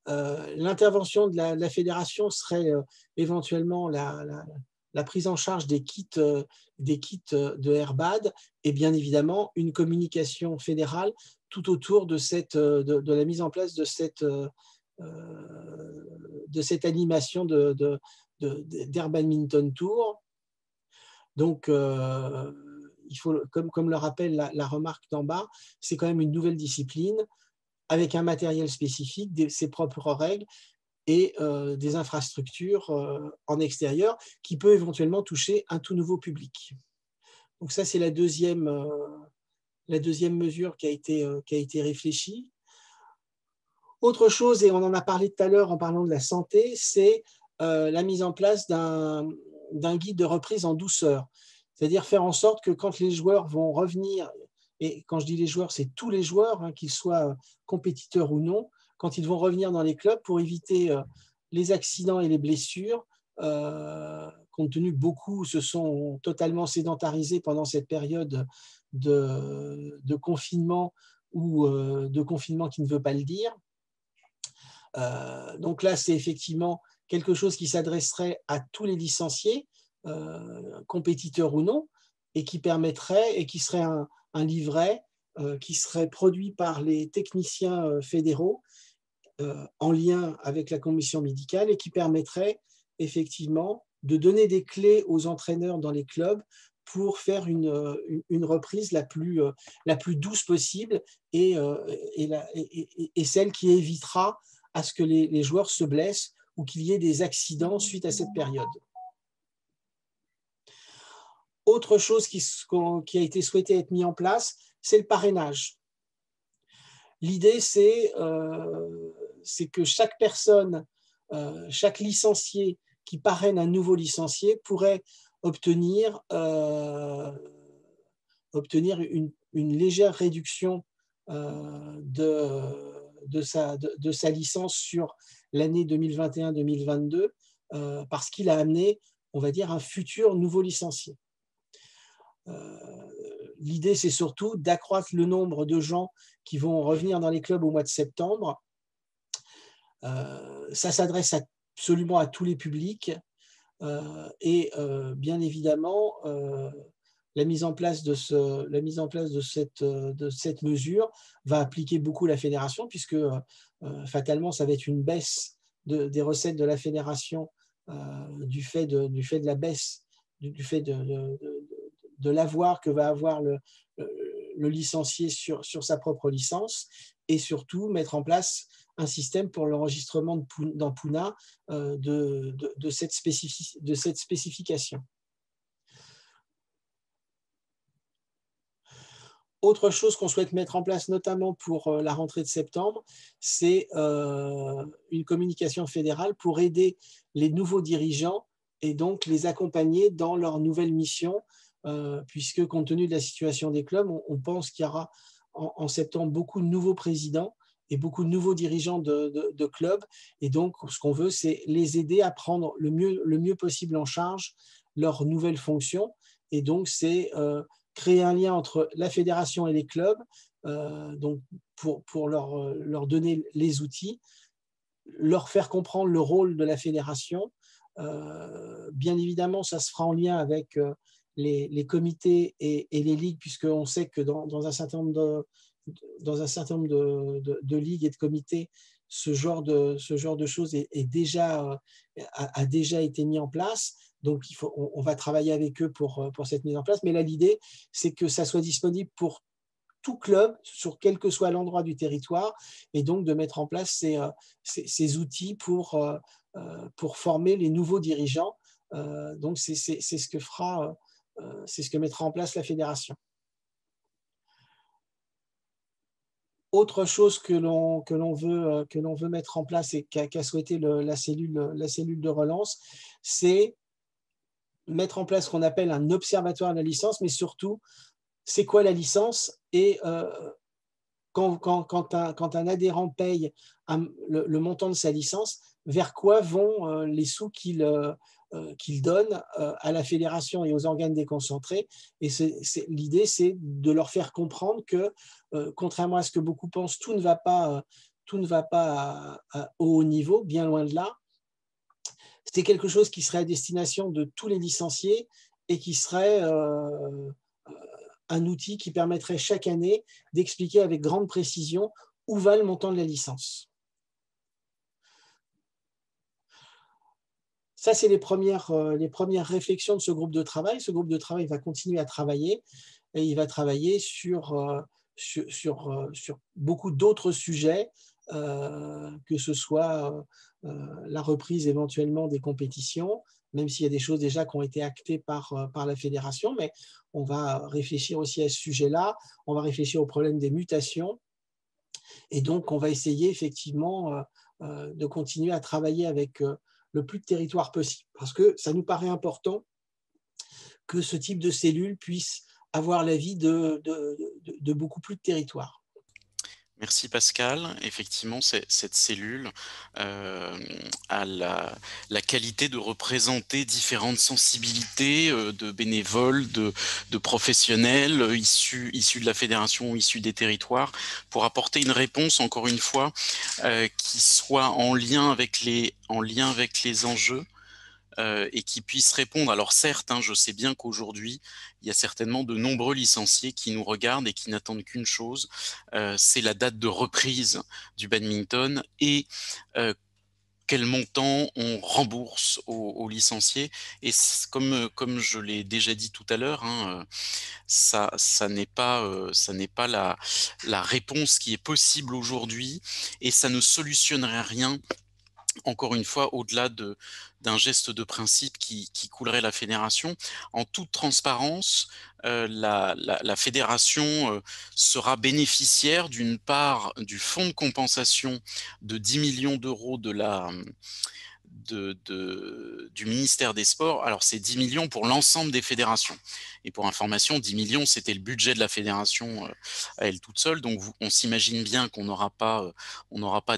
L'intervention de la fédération serait éventuellement la prise en charge des kits de Airbad et bien évidemment une communication fédérale tout autour de la mise en place de cette animation d'Air Badminton Tour. Donc, il faut, comme le rappelle la remarque d'en bas, c'est quand même une nouvelle discipline avec un matériel spécifique, ses propres règles et des infrastructures en extérieur qui peut éventuellement toucher un tout nouveau public. Donc ça, c'est la deuxième mesure qui a été réfléchie. Autre chose, et on en a parlé tout à l'heure en parlant de la santé, c'est la mise en place d'un guide de reprise en douceur. C'est-à-dire faire en sorte que quand les joueurs vont revenir, et quand je dis les joueurs, c'est tous les joueurs, qu'ils soient compétiteurs ou non, quand ils vont revenir dans les clubs pour éviter les accidents et les blessures, compte tenu que beaucoup se sont totalement sédentarisés pendant cette période de confinement ou de confinement qui ne veut pas le dire. Donc là, c'est effectivement quelque chose qui s'adresserait à tous les licenciés, compétiteurs ou non, et qui permettrait, et qui serait un livret qui serait produit par les techniciens fédéraux en lien avec la commission médicale et qui permettrait effectivement de donner des clés aux entraîneurs dans les clubs pour faire une reprise la plus douce possible et celle qui évitera à ce que les joueurs se blessent ou qu'il y ait des accidents suite à cette période. Autre chose qui a été souhaité être mis en place, c'est le parrainage. L'idée, c'est que chaque personne, chaque licencié qui parraine un nouveau licencié pourrait obtenir une légère réduction de sa licence sur l'année 2021-2022 parce qu'il a amené, on va dire, un futur nouveau licencié. L'idée, c'est surtout d'accroître le nombre de gens qui vont revenir dans les clubs au mois de septembre. Ça s'adresse absolument à tous les publics et bien évidemment, la mise en place de cette mesure va appliquer beaucoup la fédération puisque fatalement, ça va être une baisse des recettes de la fédération du fait de la baisse, du fait de l'avoir que va avoir le licencié sur sa propre licence et surtout mettre en place un système pour l'enregistrement dans Puna de cette spécification. Autre chose qu'on souhaite mettre en place, notamment pour la rentrée de septembre, c'est une communication fédérale pour aider les nouveaux dirigeants et donc les accompagner dans leur nouvelle mission, puisque compte tenu de la situation des clubs, on pense qu'il y aura en septembre beaucoup de nouveaux présidents et beaucoup de nouveaux dirigeants de clubs. Et donc, ce qu'on veut, c'est les aider à prendre le mieux possible en charge leurs nouvelles fonctions. Et donc, c'est créer un lien entre la fédération et les clubs, donc pour leur donner les outils, leur faire comprendre le rôle de la fédération. Bien évidemment, ça se fera en lien avec les comités et les ligues, puisqu'on sait que dans un certain nombre de ligues et de comités, ce genre de choses a déjà été mis en place. Donc, on va travailler avec eux pour cette mise en place. Mais là, l'idée, c'est que ça soit disponible pour tout club, sur quel que soit l'endroit du territoire, et donc de mettre en place ces outils pour former les nouveaux dirigeants. Donc, c'est ce que mettra en place la fédération. Autre chose que l'on veut mettre en place et qu'a souhaité la cellule de relance, c'est mettre en place ce qu'on appelle un observatoire de la licence, mais surtout, c'est quoi la licence et quand un adhérent paye le montant de sa licence, vers quoi vont les sous qu'il donne à la fédération et aux organes déconcentrés. Et l'idée, c'est de leur faire comprendre que, contrairement à ce que beaucoup pensent, tout ne va pas au haut niveau, bien loin de là. C'est quelque chose qui serait à destination de tous les licenciés et qui serait un outil qui permettrait chaque année d'expliquer avec grande précision où va le montant de la licence. Ça, c'est les premières réflexions de ce groupe de travail. Ce groupe de travail va continuer à travailler et il va travailler sur beaucoup d'autres sujets, que ce soit la reprise éventuellement des compétitions, même s'il y a des choses déjà qui ont été actées par la fédération, mais on va réfléchir aussi à ce sujet-là, on va réfléchir au problème des mutations, et donc on va essayer effectivement de continuer à travailler avec le plus de territoire possible, parce que ça nous paraît important que ce type de cellule puisse avoir l'avis de beaucoup plus de territoires. Merci Pascal. Effectivement, cette cellule a la qualité de représenter différentes sensibilités de bénévoles, de professionnels issus de la fédération, issus des territoires, pour apporter une réponse, encore une fois, qui soit en lien avec les enjeux. Et qui puisse répondre. Alors certes, hein, je sais bien qu'aujourd'hui, il y a certainement de nombreux licenciés qui nous regardent et qui n'attendent qu'une chose, c'est la date de reprise du badminton et quel montant on rembourse aux licenciés. Et comme je l'ai déjà dit tout à l'heure, hein, ça n'est pas la réponse qui est possible aujourd'hui et ça ne solutionnerait rien encore une fois, au-delà d'un geste de principe qui coulerait la fédération, en toute transparence, la fédération sera bénéficiaire d'une part du fonds de compensation de 10 millions d'euros du ministère des Sports. Alors, c'est 10 millions pour l'ensemble des fédérations. Et pour information, 10 millions, c'était le budget de la fédération à elle toute seule. Donc, on s'imagine bien qu'on n'aura pas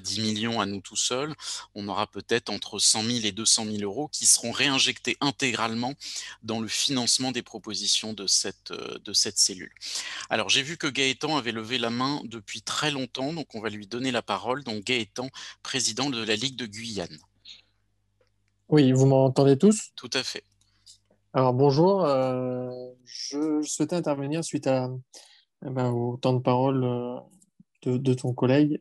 10 millions à nous tout seuls. On aura peut-être entre 100 000 et 200 000 euros qui seront réinjectés intégralement dans le financement des propositions de cette cellule. Alors, j'ai vu que Gaëtan avait levé la main depuis très longtemps, donc on va lui donner la parole. Donc, Gaëtan, président de la Ligue de Guyane. Oui, vous m'entendez tous? Tout à fait. Alors bonjour, je souhaitais intervenir suite au temps de parole de ton collègue.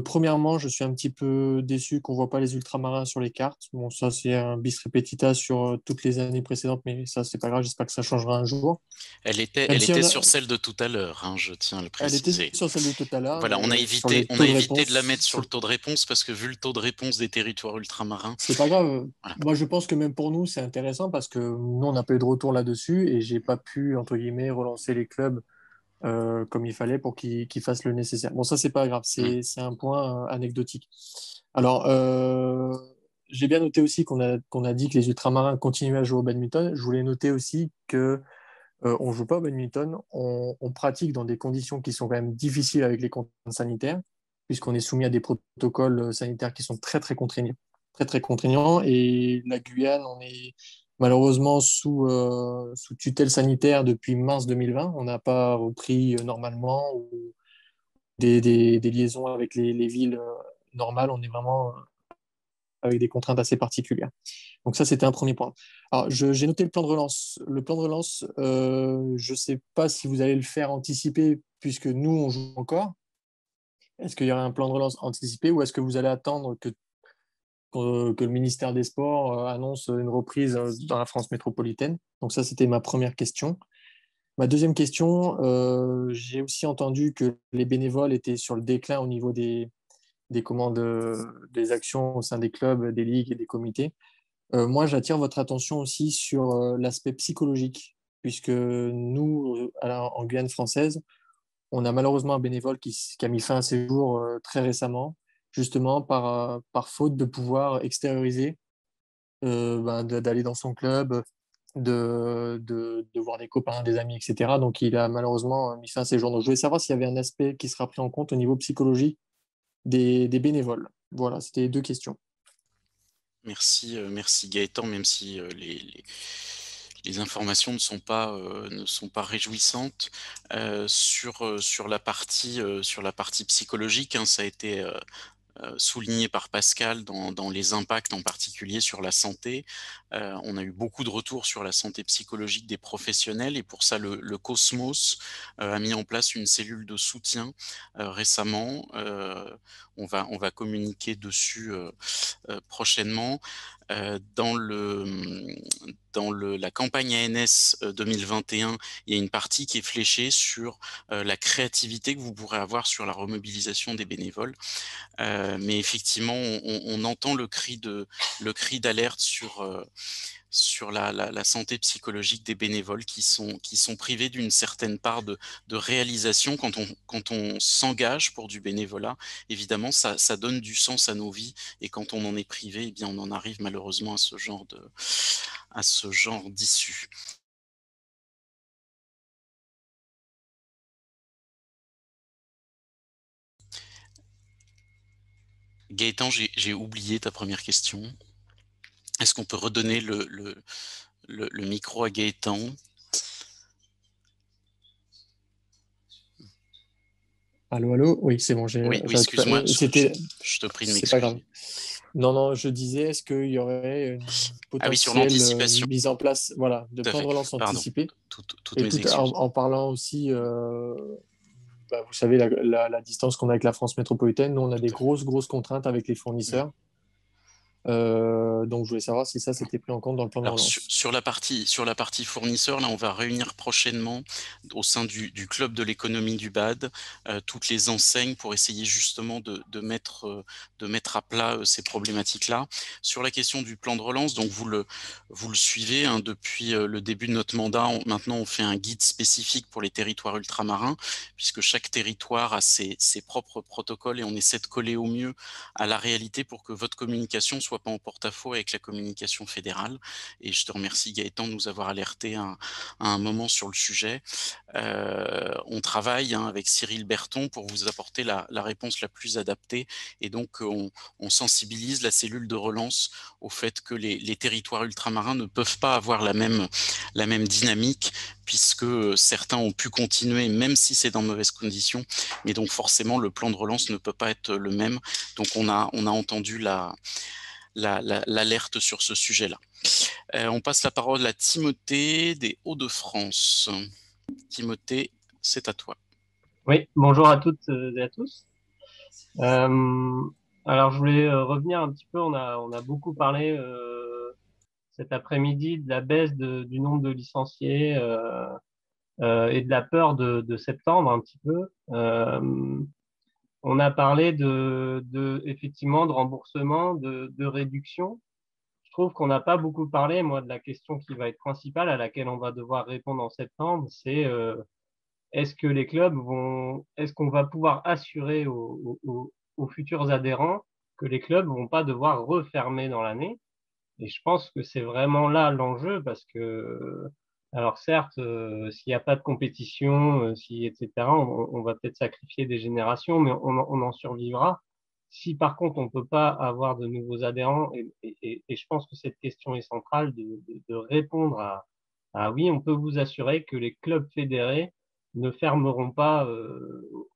Premièrement, je suis un petit peu déçu qu'on ne voit pas les ultramarins sur les cartes. Bon, ça c'est un bis repetita sur toutes les années précédentes, mais ça c'est pas grave, j'espère que ça changera un jour. Elle était sur celle de tout à l'heure, hein, je tiens à le Elle était préciser. sur celle de tout à l'heure. Voilà, on a évité de la mettre sur le taux de réponse parce que vu le taux de réponse des territoires ultramarins. C'est pas grave. Voilà. Moi, je pense que même pour nous, c'est intéressant parce que nous, on n'a pas eu de retour là-dessus et j'ai pas pu, entre guillemets, relancer les clubs comme il fallait pour qu'ils fassent le nécessaire. Bon, ça, c'est pas grave, c'est un point anecdotique. Alors, j'ai bien noté aussi qu'on a dit que les ultramarins continuaient à jouer au badminton. Je voulais noter aussi que on joue pas au badminton, on pratique dans des conditions qui sont quand même difficiles avec les contraintes sanitaires, puisqu'on est soumis à des protocoles sanitaires qui sont très, très contraignants. Très, très contraignants. Et la Guyane, on est malheureusement sous tutelle sanitaire depuis mars 2020. On n'a pas repris normalement ou des liaisons avec les villes normales. On est vraiment avec des contraintes assez particulières. Donc ça, c'était un premier point. Alors, j'ai noté le plan de relance. Le plan de relance, je ne sais pas si vous allez le faire anticiper, puisque nous, on joue encore. Est-ce qu'il y aura un plan de relance anticipé ou est-ce que vous allez attendre que le ministère des Sports annonce une reprise dans la France métropolitaine? Donc ça, c'était ma première question. Ma deuxième question, j'ai aussi entendu que les bénévoles étaient sur le déclin au niveau des commandes, des actions au sein des clubs, des ligues et des comités. Moi, j'attire votre attention aussi sur l'aspect psychologique, puisque nous, en Guyane française, on a malheureusement un bénévole qui a mis fin à ses jours très récemment, justement par faute de pouvoir extérioriser, d'aller dans son club, de voir des copains, des amis, etc. Donc, il a malheureusement mis fin à ses jours. Donc, je voulais savoir s'il y avait un aspect qui sera pris en compte au niveau psychologique des bénévoles. Voilà, c'était les deux questions. Merci, merci Gaëtan, même si les informations ne sont pas réjouissantes sur la partie psychologique, hein, ça a été souligné par Pascal dans les impacts en particulier sur la santé. On a eu beaucoup de retours sur la santé psychologique des professionnels et pour ça le Cosmos a mis en place une cellule de soutien récemment. On va communiquer dessus prochainement. La campagne ANS 2021, il y a une partie qui est fléchée sur la créativité que vous pourrez avoir sur la remobilisation des bénévoles. Mais effectivement, on entend le cri d'alerte sur la santé psychologique des bénévoles qui sont privés d'une certaine part de réalisation quand on s'engage pour du bénévolat. Évidemment, ça donne du sens à nos vies et quand on en est privé, eh bien, on en arrive malheureusement à ce genre d'issue. Gaëtan, j'ai oublié ta première question. Est-ce qu'on peut redonner le micro à Gaëtan? Allô, allô? Oui, c'est bon. Oui, excuse-moi, je te prie de C'est pas grave. m'excuser. Non, je disais, est-ce qu'il y aurait une Ah oui, sur potentielle l'anticipation. mise en place, voilà, de Tout à plan fait. de relance Pardon. anticipé? Toutes Et mes en, excuses. en parlant aussi, vous savez, la distance qu'on a avec la France métropolitaine, nous, on a des grosses contraintes avec les fournisseurs. Donc, je voulais savoir si ça, c'était pris en compte dans le plan de Alors relance. sur la partie fournisseur, là, on va réunir prochainement au sein du club de l'économie du BAD toutes les enseignes pour essayer justement de mettre à plat ces problématiques-là. Sur la question du plan de relance, donc vous le suivez hein, depuis le début de notre mandat. Maintenant, on fait un guide spécifique pour les territoires ultramarins, puisque chaque territoire a ses propres protocoles et on essaie de coller au mieux à la réalité pour que votre communication soit pas en porte-à-faux avec la communication fédérale. Et je te remercie Gaëtan de nous avoir alerté à un moment sur le sujet. On travaille hein, avec Cyril Berton pour vous apporter la réponse la plus adaptée et donc on sensibilise la cellule de relance au fait que les territoires ultramarins ne peuvent pas avoir la même dynamique puisque certains ont pu continuer même si c'est dans de mauvaises conditions, mais donc forcément le plan de relance ne peut pas être le même. Donc on a entendu l'alerte sur ce sujet-là. On passe la parole à Timothée des Hauts-de-France. Timothée, c'est à toi. Oui, bonjour à toutes et à tous. Alors, je voulais revenir un petit peu, on a beaucoup parlé cet après-midi de la baisse du nombre de licenciés et de la peur de septembre un petit peu. On a parlé effectivement de remboursement, de réduction. Je trouve qu'on n'a pas beaucoup parlé, moi, de la question qui va être principale, à laquelle on va devoir répondre en septembre, c'est est-ce que est-ce qu'on va pouvoir assurer aux futurs adhérents que les clubs vont pas devoir refermer dans l'année? Et je pense que c'est vraiment là l'enjeu parce que, alors certes, s'il n'y a pas de compétition, etc., on va peut-être sacrifier des générations, mais on en survivra. Si par contre on peut pas avoir de nouveaux adhérents, et je pense que cette question est centrale de répondre à oui, on peut vous assurer que les clubs fédérés ne fermeront pas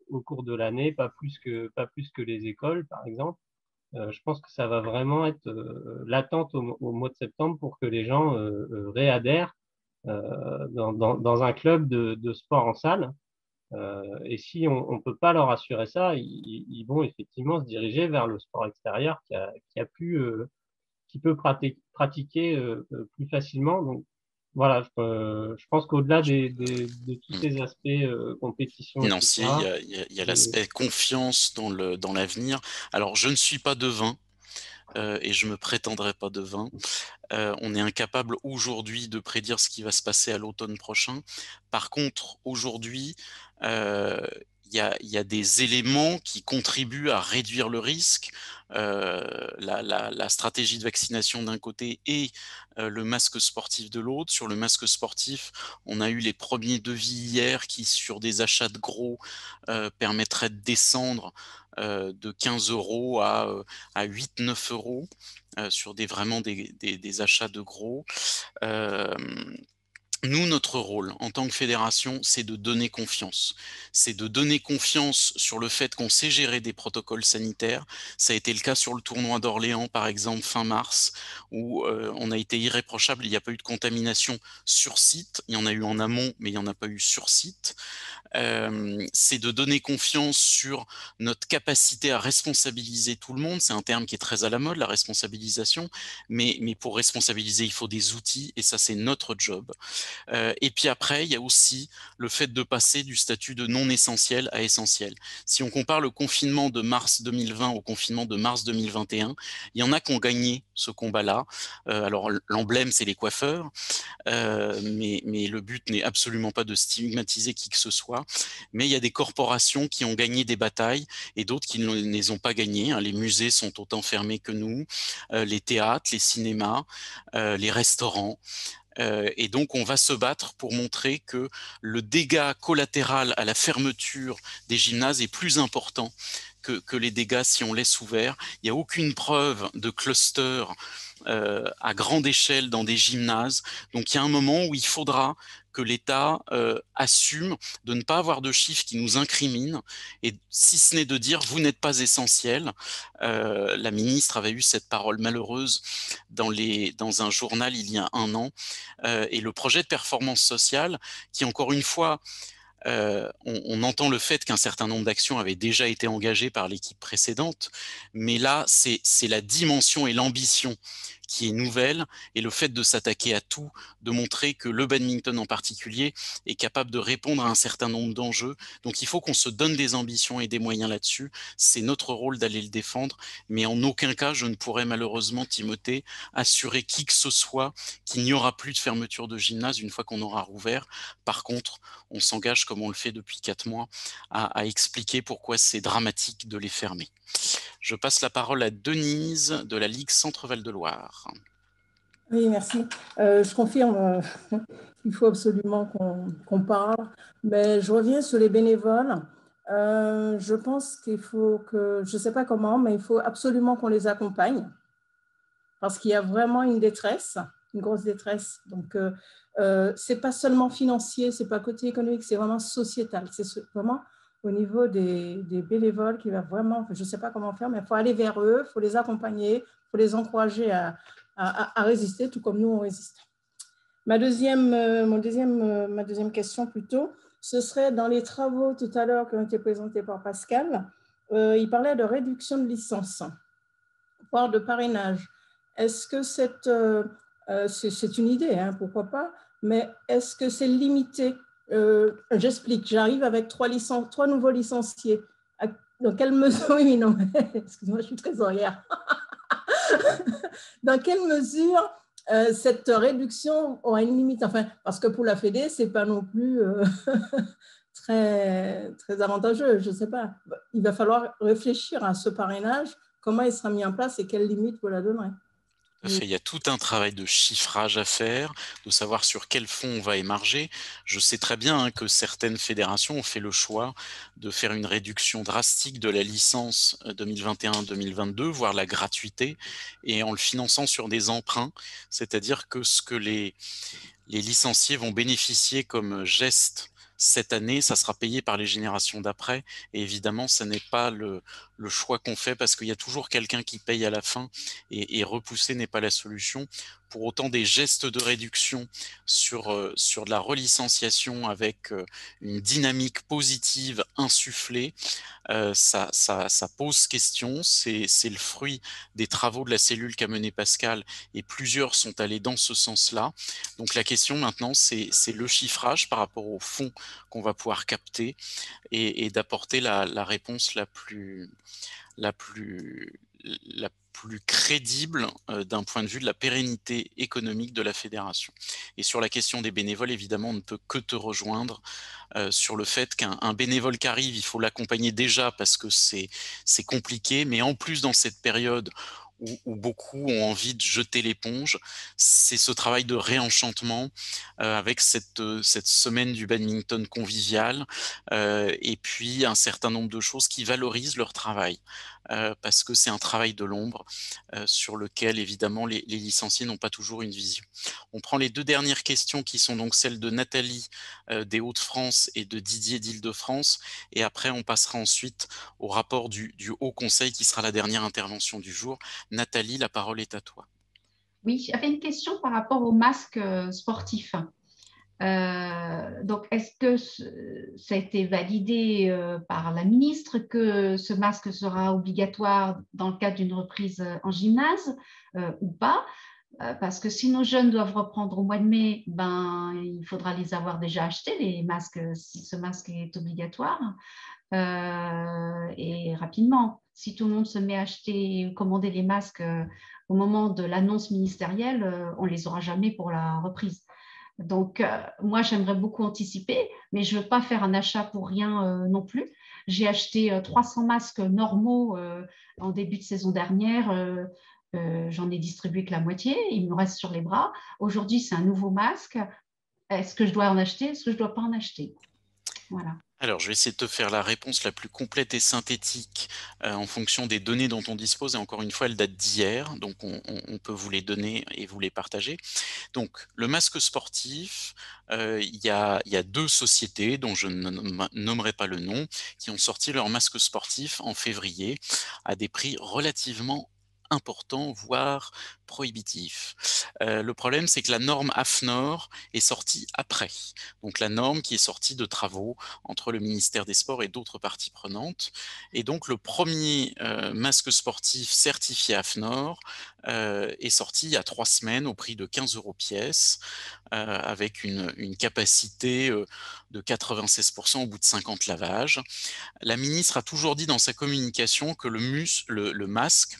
au cours de l'année, pas plus que les écoles, par exemple. Je pense que ça va vraiment être l'attente au mois de septembre pour que les gens réadhèrent dans un club de sport en salle. Et si on ne peut pas leur assurer ça, ils vont effectivement se diriger vers le sport extérieur qui peut pratiquer plus facilement. Donc voilà, je pense qu'au-delà de tous ces aspects compétition, Financier, etc., il y a l'aspect confiance dans l'avenir. Alors, je ne suis pas devin et je me prétendrai pas devin. On est incapable aujourd'hui de prédire ce qui va se passer à l'automne prochain. Par contre, aujourd'hui, euh, il y a des éléments qui contribuent à réduire le risque. La stratégie de vaccination d'un côté et le masque sportif de l'autre. Sur le masque sportif, on a eu les premiers devis hier qui, sur des achats de gros, permettraient de descendre de 15 euros à 8-9 euros sur vraiment des achats de gros. Euh, Nous, notre rôle en tant que fédération, c'est de donner confiance. C'est de donner confiance sur le fait qu'on sait gérer des protocoles sanitaires. Ça a été le cas sur le tournoi d'Orléans, par exemple, fin mars, où on a été irréprochable. Il n'y a pas eu de contamination sur site. Il y en a eu en amont, mais il n'y en a pas eu sur site. C'est de donner confiance sur notre capacité à responsabiliser tout le monde. C'est un terme qui est très à la mode, la responsabilisation. Mais pour responsabiliser, il faut des outils et ça, c'est notre job. Et puis après, il y a aussi le fait de passer du statut de non essentiel à essentiel. Si on compare le confinement de mars 2020 au confinement de mars 2021, il y en a qui ont gagné ce combat-là. Alors l'emblème, c'est les coiffeurs, mais le but n'est absolument pas de stigmatiser qui que ce soit. Mais il y a des corporations qui ont gagné des batailles et d'autres qui ne les ont pas gagnées. Hein. Les musées sont autant fermés que nous, les théâtres, les cinémas, les restaurants. Et donc, on va se battre pour montrer que le dégât collatéral à la fermeture des gymnases est plus important que les dégâts si on laisse ouvert. Il n'y a aucune preuve de cluster à grande échelle dans des gymnases. Donc, il y a un moment où il faudra que l'État assume de ne pas avoir de chiffres qui nous incriminent, et si ce n'est de dire vous n'êtes pas essentiel. La ministre avait eu cette parole malheureuse dans un journal il y a un an, et le projet de performance sociale qui, encore une fois, on entend le fait qu'un certain nombre d'actions avaient déjà été engagées par l'équipe précédente, mais là, c'est la dimension et l'ambition qui est nouvelle, et le fait de s'attaquer à tout, de montrer que le badminton en particulier est capable de répondre à un certain nombre d'enjeux. Donc il faut qu'on se donne des ambitions et des moyens là-dessus. C'est notre rôle d'aller le défendre, mais en aucun cas je ne pourrais malheureusement, Timothée, assurer qui que ce soit qu'il n'y aura plus de fermeture de gymnase une fois qu'on aura rouvert. Par contre, on s'engage, comme on le fait depuis 4 mois, à expliquer pourquoi c'est dramatique de les fermer. Je passe la parole à Denise de la Ligue Centre-Val de Loire. Oui, merci. Je confirme, il faut absolument qu'on parle, mais je reviens sur les bénévoles. Je pense qu'il faut que, je ne sais pas comment, mais il faut absolument qu'on les accompagne parce qu'il y a vraiment une détresse, une grosse détresse. Donc, ce n'est pas seulement financier, ce n'est pas côté économique, c'est vraiment sociétal. C'est vraiment au niveau des bénévoles qui va vraiment, je ne sais pas comment faire, mais il faut aller vers eux, il faut les accompagner, il faut les encourager à résister, tout comme nous, on résiste. Ma deuxième question plutôt, ce serait dans les travaux tout à l'heure qui ont été présentés par Pascal, il parlait de réduction de licence, voire de parrainage. Est-ce que c'est une idée, hein, pourquoi pas, mais est-ce que c'est limité? J'explique, j'arrive avec 3 nouveaux licenciés. Dans quelle mesure, oui, non, excuse-moi, je suis trésorière. Dans quelle mesure cette réduction aura une limite, enfin, parce que pour la Fédé, ce n'est pas non plus très, très avantageux, je ne sais pas. Il va falloir réfléchir à ce parrainage, comment il sera mis en place et quelles limites vous la donnerez. Il y a tout un travail de chiffrage à faire, de savoir sur quel fonds on va émarger. Je sais très bien que certaines fédérations ont fait le choix de faire une réduction drastique de la licence 2021-2022, voire la gratuité, et en le finançant sur des emprunts, c'est-à-dire que ce que les licenciés vont bénéficier comme geste cette année, ça sera payé par les générations d'après. Et évidemment, ce n'est pas le choix qu'on fait parce qu'il y a toujours quelqu'un qui paye à la fin et repousser n'est pas la solution. Pour autant, des gestes de réduction sur de la relicenciation avec une dynamique positive insufflée, ça pose question. C'est le fruit des travaux de la cellule qu'a mené Pascal et plusieurs sont allés dans ce sens-là. Donc la question maintenant, c'est le chiffrage par rapport au fonds qu'on va pouvoir capter et d'apporter la réponse la plus crédible d'un point de vue de la pérennité économique de la fédération. Et sur la question des bénévoles, évidemment, on ne peut que te rejoindre sur le fait qu'un bénévole qui arrive, il faut l'accompagner déjà parce que c'est compliqué, mais en plus dans cette période où beaucoup ont envie de jeter l'éponge, c'est ce travail de réenchantement avec cette semaine du badminton convivial et puis un certain nombre de choses qui valorisent leur travail parce que c'est un travail de l'ombre sur lequel évidemment les licenciés n'ont pas toujours une vision. On prend les 2 dernières questions qui sont donc celles de Nathalie des Hauts-de-France et de Didier d'Île-de-France et après on passera ensuite au rapport du Haut Conseil qui sera la dernière intervention du jour. Nathalie, la parole est à toi. Oui, j'avais une question par rapport aux masques sportifs. Donc, est-ce que ça a été validé par la ministre que ce masque sera obligatoire dans le cadre d'une reprise en gymnase ou pas? Parce que si nos jeunes doivent reprendre au mois de mai, ben, il faudra les avoir déjà achetés, les masques, si ce masque est obligatoire. Et rapidement, si tout le monde se met à acheter, commander les masques au moment de l'annonce ministérielle, on ne les aura jamais pour la reprise. Donc, moi, j'aimerais beaucoup anticiper, mais je ne veux pas faire un achat pour rien non plus. J'ai acheté 300 masques normaux en début de saison dernière. J'en ai distribué que la moitié. Il me reste sur les bras. Aujourd'hui, c'est un nouveau masque. Est-ce que je dois en acheter? Est-ce que je ne dois pas en acheter? Voilà. Alors, je vais essayer de te faire la réponse la plus complète et synthétique en fonction des données dont on dispose. Et encore une fois, elles datent d'hier, donc on peut vous les donner et vous les partager. Donc, le masque sportif, il y a 2 sociétés dont je ne nommerai pas le nom, qui ont sorti leur masque sportif en février à des prix relativement important, voire prohibitif. Le problème, c'est que la norme AFNOR est sortie après. Donc la norme qui est sortie de travaux entre le ministère des Sports et d'autres parties prenantes. Et donc le premier masque sportif certifié AFNOR est sorti il y a 3 semaines au prix de 15 € pièce, avec une capacité de 96% au bout de 50 lavages. La ministre a toujours dit dans sa communication que le masque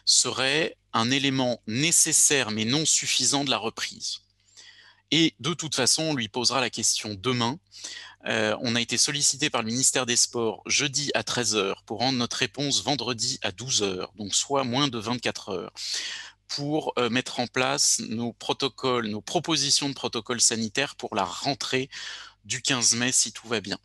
serait un élément nécessaire mais non suffisant de la reprise. Et de toute façon, on lui posera la question demain. On a été sollicité par le ministère des Sports jeudi à 13 h pour rendre notre réponse vendredi à 12 h, donc soit moins de 24 heures, pour mettre en place nos protocoles, nos propositions de protocoles sanitaires pour la rentrée du 15 mai si tout va bien.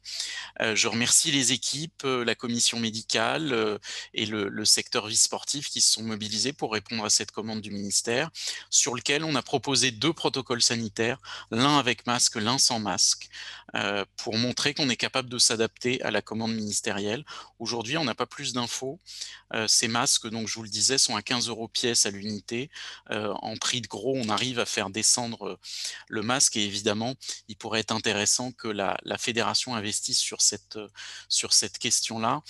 Je remercie les équipes, la commission médicale et le secteur vie sportive qui se sont mobilisés pour répondre à cette commande du ministère, sur lequel on a proposé 2 protocoles sanitaires, l'un avec masque, l'un sans masque, pour montrer qu'on est capable de s'adapter à la commande ministérielle. Aujourd'hui, on n'a pas plus d'infos. Ces masques, donc je vous le disais, sont à 15 € pièce à l'unité. En prix de gros, on arrive à faire descendre le masque et évidemment, il pourrait être intéressant que la fédération investisse sur cette question-là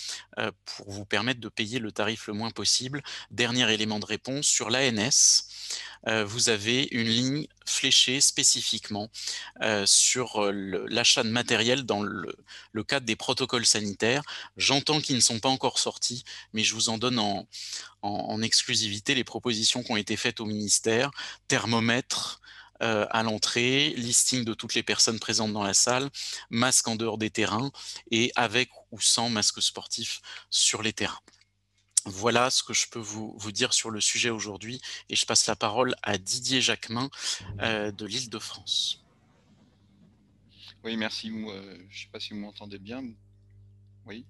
pour vous permettre de payer le tarif le moins possible. Dernier élément de réponse, sur l'ANS, vous avez une ligne fléchée spécifiquement sur l'achat de matériel dans le cadre des protocoles sanitaires. J'entends qu'ils ne sont pas encore sortis, mais je vous en donne en exclusivité les propositions qui ont été faites au ministère. Thermomètre à l'entrée, listing de toutes les personnes présentes dans la salle, masque en dehors des terrains et avec ou sans masque sportif sur les terrains. Voilà ce que je peux vous dire sur le sujet aujourd'hui et je passe la parole à Didier Jacquemin de l'Île-de-France. Oui, merci. Je ne sais pas si vous m'entendez bien. Oui.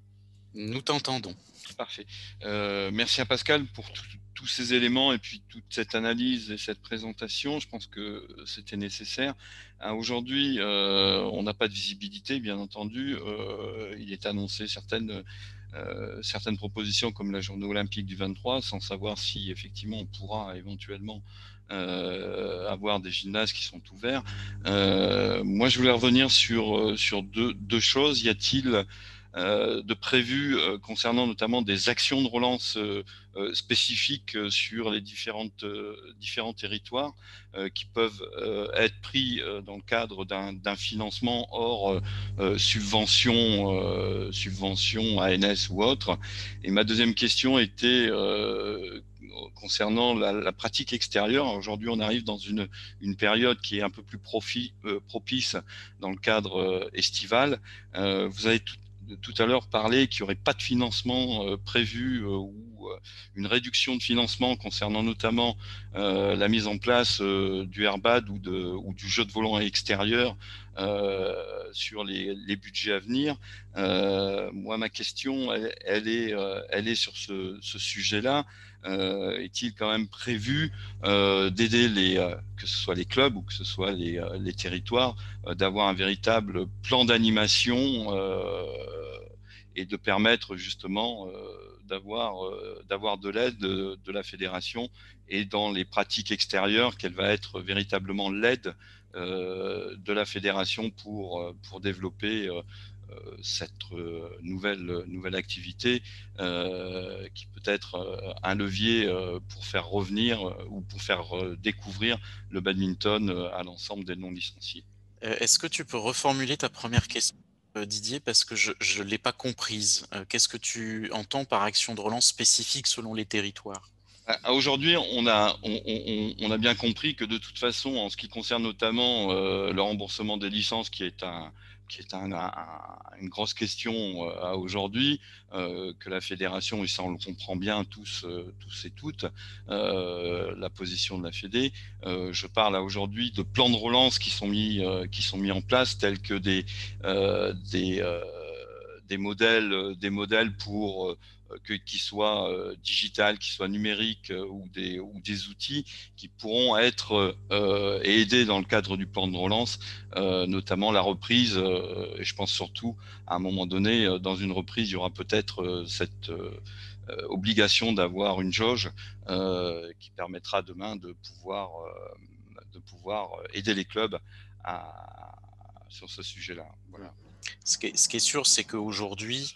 Nous t'entendons. Parfait. Merci à Pascal pour tous ces éléments et puis toute cette analyse et cette présentation. Je pense que c'était nécessaire. Aujourd'hui, on n'a pas de visibilité, bien entendu. Il est annoncé certaines propositions comme la journée olympique du 23, sans savoir si effectivement on pourra éventuellement avoir des gymnases qui sont ouverts. Moi, je voulais revenir sur deux choses. Y a-t-il de prévu concernant notamment des actions de relance spécifiques sur les différents territoires qui peuvent être pris dans le cadre d'un financement hors subvention ANS ou autre. Et ma deuxième question était concernant la pratique extérieure. Aujourd'hui, on arrive dans une période qui est un peu plus propice dans le cadre estival. Vous avez tout à l'heure parlé qu'il n'y aurait pas de financement prévu ou une réduction de financement concernant notamment la mise en place du airbad ou du jeu de volant extérieur sur les budgets à venir. Moi, ma question, elle est sur ce sujet-là. Est-il quand même prévu d'aider que ce soit les clubs ou que ce soit les territoires, d'avoir un véritable plan d'animation et de permettre justement d'avoir de l'aide de la fédération et dans les pratiques extérieures, qu'elle va être véritablement l'aide de la fédération pour développer cette nouvelle activité qui peut être un levier pour faire revenir ou pour faire découvrir le badminton à l'ensemble des non-licenciés. Est-ce que tu peux reformuler ta première question, Didier, parce que je ne l'ai pas comprise. Qu'est-ce que tu entends par action de relance spécifique selon les territoires ? Aujourd'hui, on a bien compris que de toute façon, en ce qui concerne notamment le remboursement des licences, qui est une grosse question à aujourd'hui, que la fédération, et ça on le comprend bien tous et toutes, la position de la Fédé. Je parle aujourd'hui de plans de relance qui sont mis en place, tels que des des modèles pour qui soient digital, qui soient numériques ou des outils qui pourront être et aider dans le cadre du plan de relance, notamment la reprise. Et je pense surtout, à un moment donné, dans une reprise, il y aura peut-être cette obligation d'avoir une jauge qui permettra demain de pouvoir aider les clubs sur ce sujet-là. Voilà. Ce qui est sûr, c'est qu'aujourd'hui,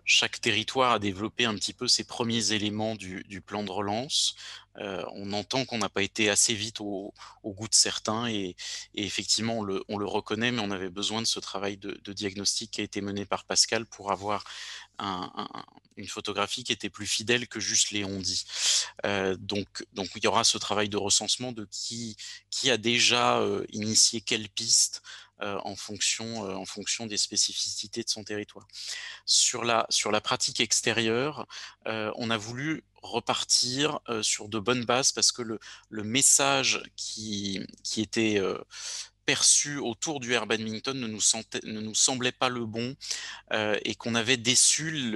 chaque territoire a développé un petit peu ses premiers éléments du plan de relance. On entend qu'on n'a pas été assez vite au goût de certains et effectivement, on le reconnaît, mais on avait besoin de ce travail de diagnostic qui a été mené par Pascal pour avoir une photographie qui était plus fidèle que juste les on-dit. Donc il y aura ce travail de recensement de qui a déjà initié quelle piste en fonction des spécificités de son territoire. Sur la pratique extérieure, on a voulu repartir sur de bonnes bases parce que le message qui était perçu autour du air badminton ne nous semblait pas le bon et qu'on avait déçu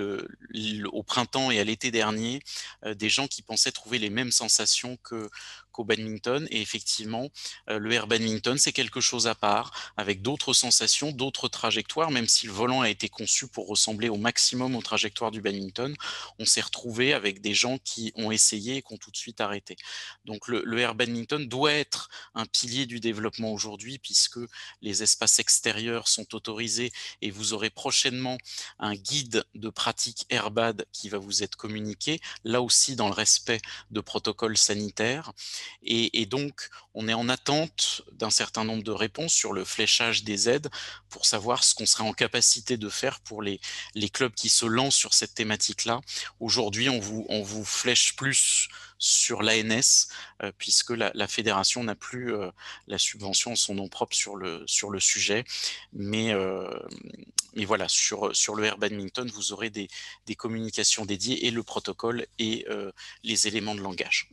au printemps et à l'été dernier des gens qui pensaient trouver les mêmes sensations qu'au badminton. Et effectivement, le air badminton, c'est quelque chose à part, avec d'autres sensations, d'autres trajectoires, même si le volant a été conçu pour ressembler au maximum aux trajectoires du badminton. On s'est retrouvé avec des gens qui ont essayé et qui ont tout de suite arrêté. Donc le air badminton doit être un pilier du développement aujourd'hui, puisque les espaces extérieurs sont autorisés et vous aurez prochainement un guide de pratique Airbad qui va vous être communiqué, là aussi dans le respect de protocoles sanitaires. Et donc, on est en attente d'un certain nombre de réponses sur le fléchage des aides pour savoir ce qu'on serait en capacité de faire pour les clubs qui se lancent sur cette thématique-là. Aujourd'hui, on vous flèche plus sur l'ANS puisque la fédération n'a plus la subvention en son nom propre sur le sujet. Mais voilà, sur le air badminton, vous aurez des communications dédiées et le protocole et les éléments de langage.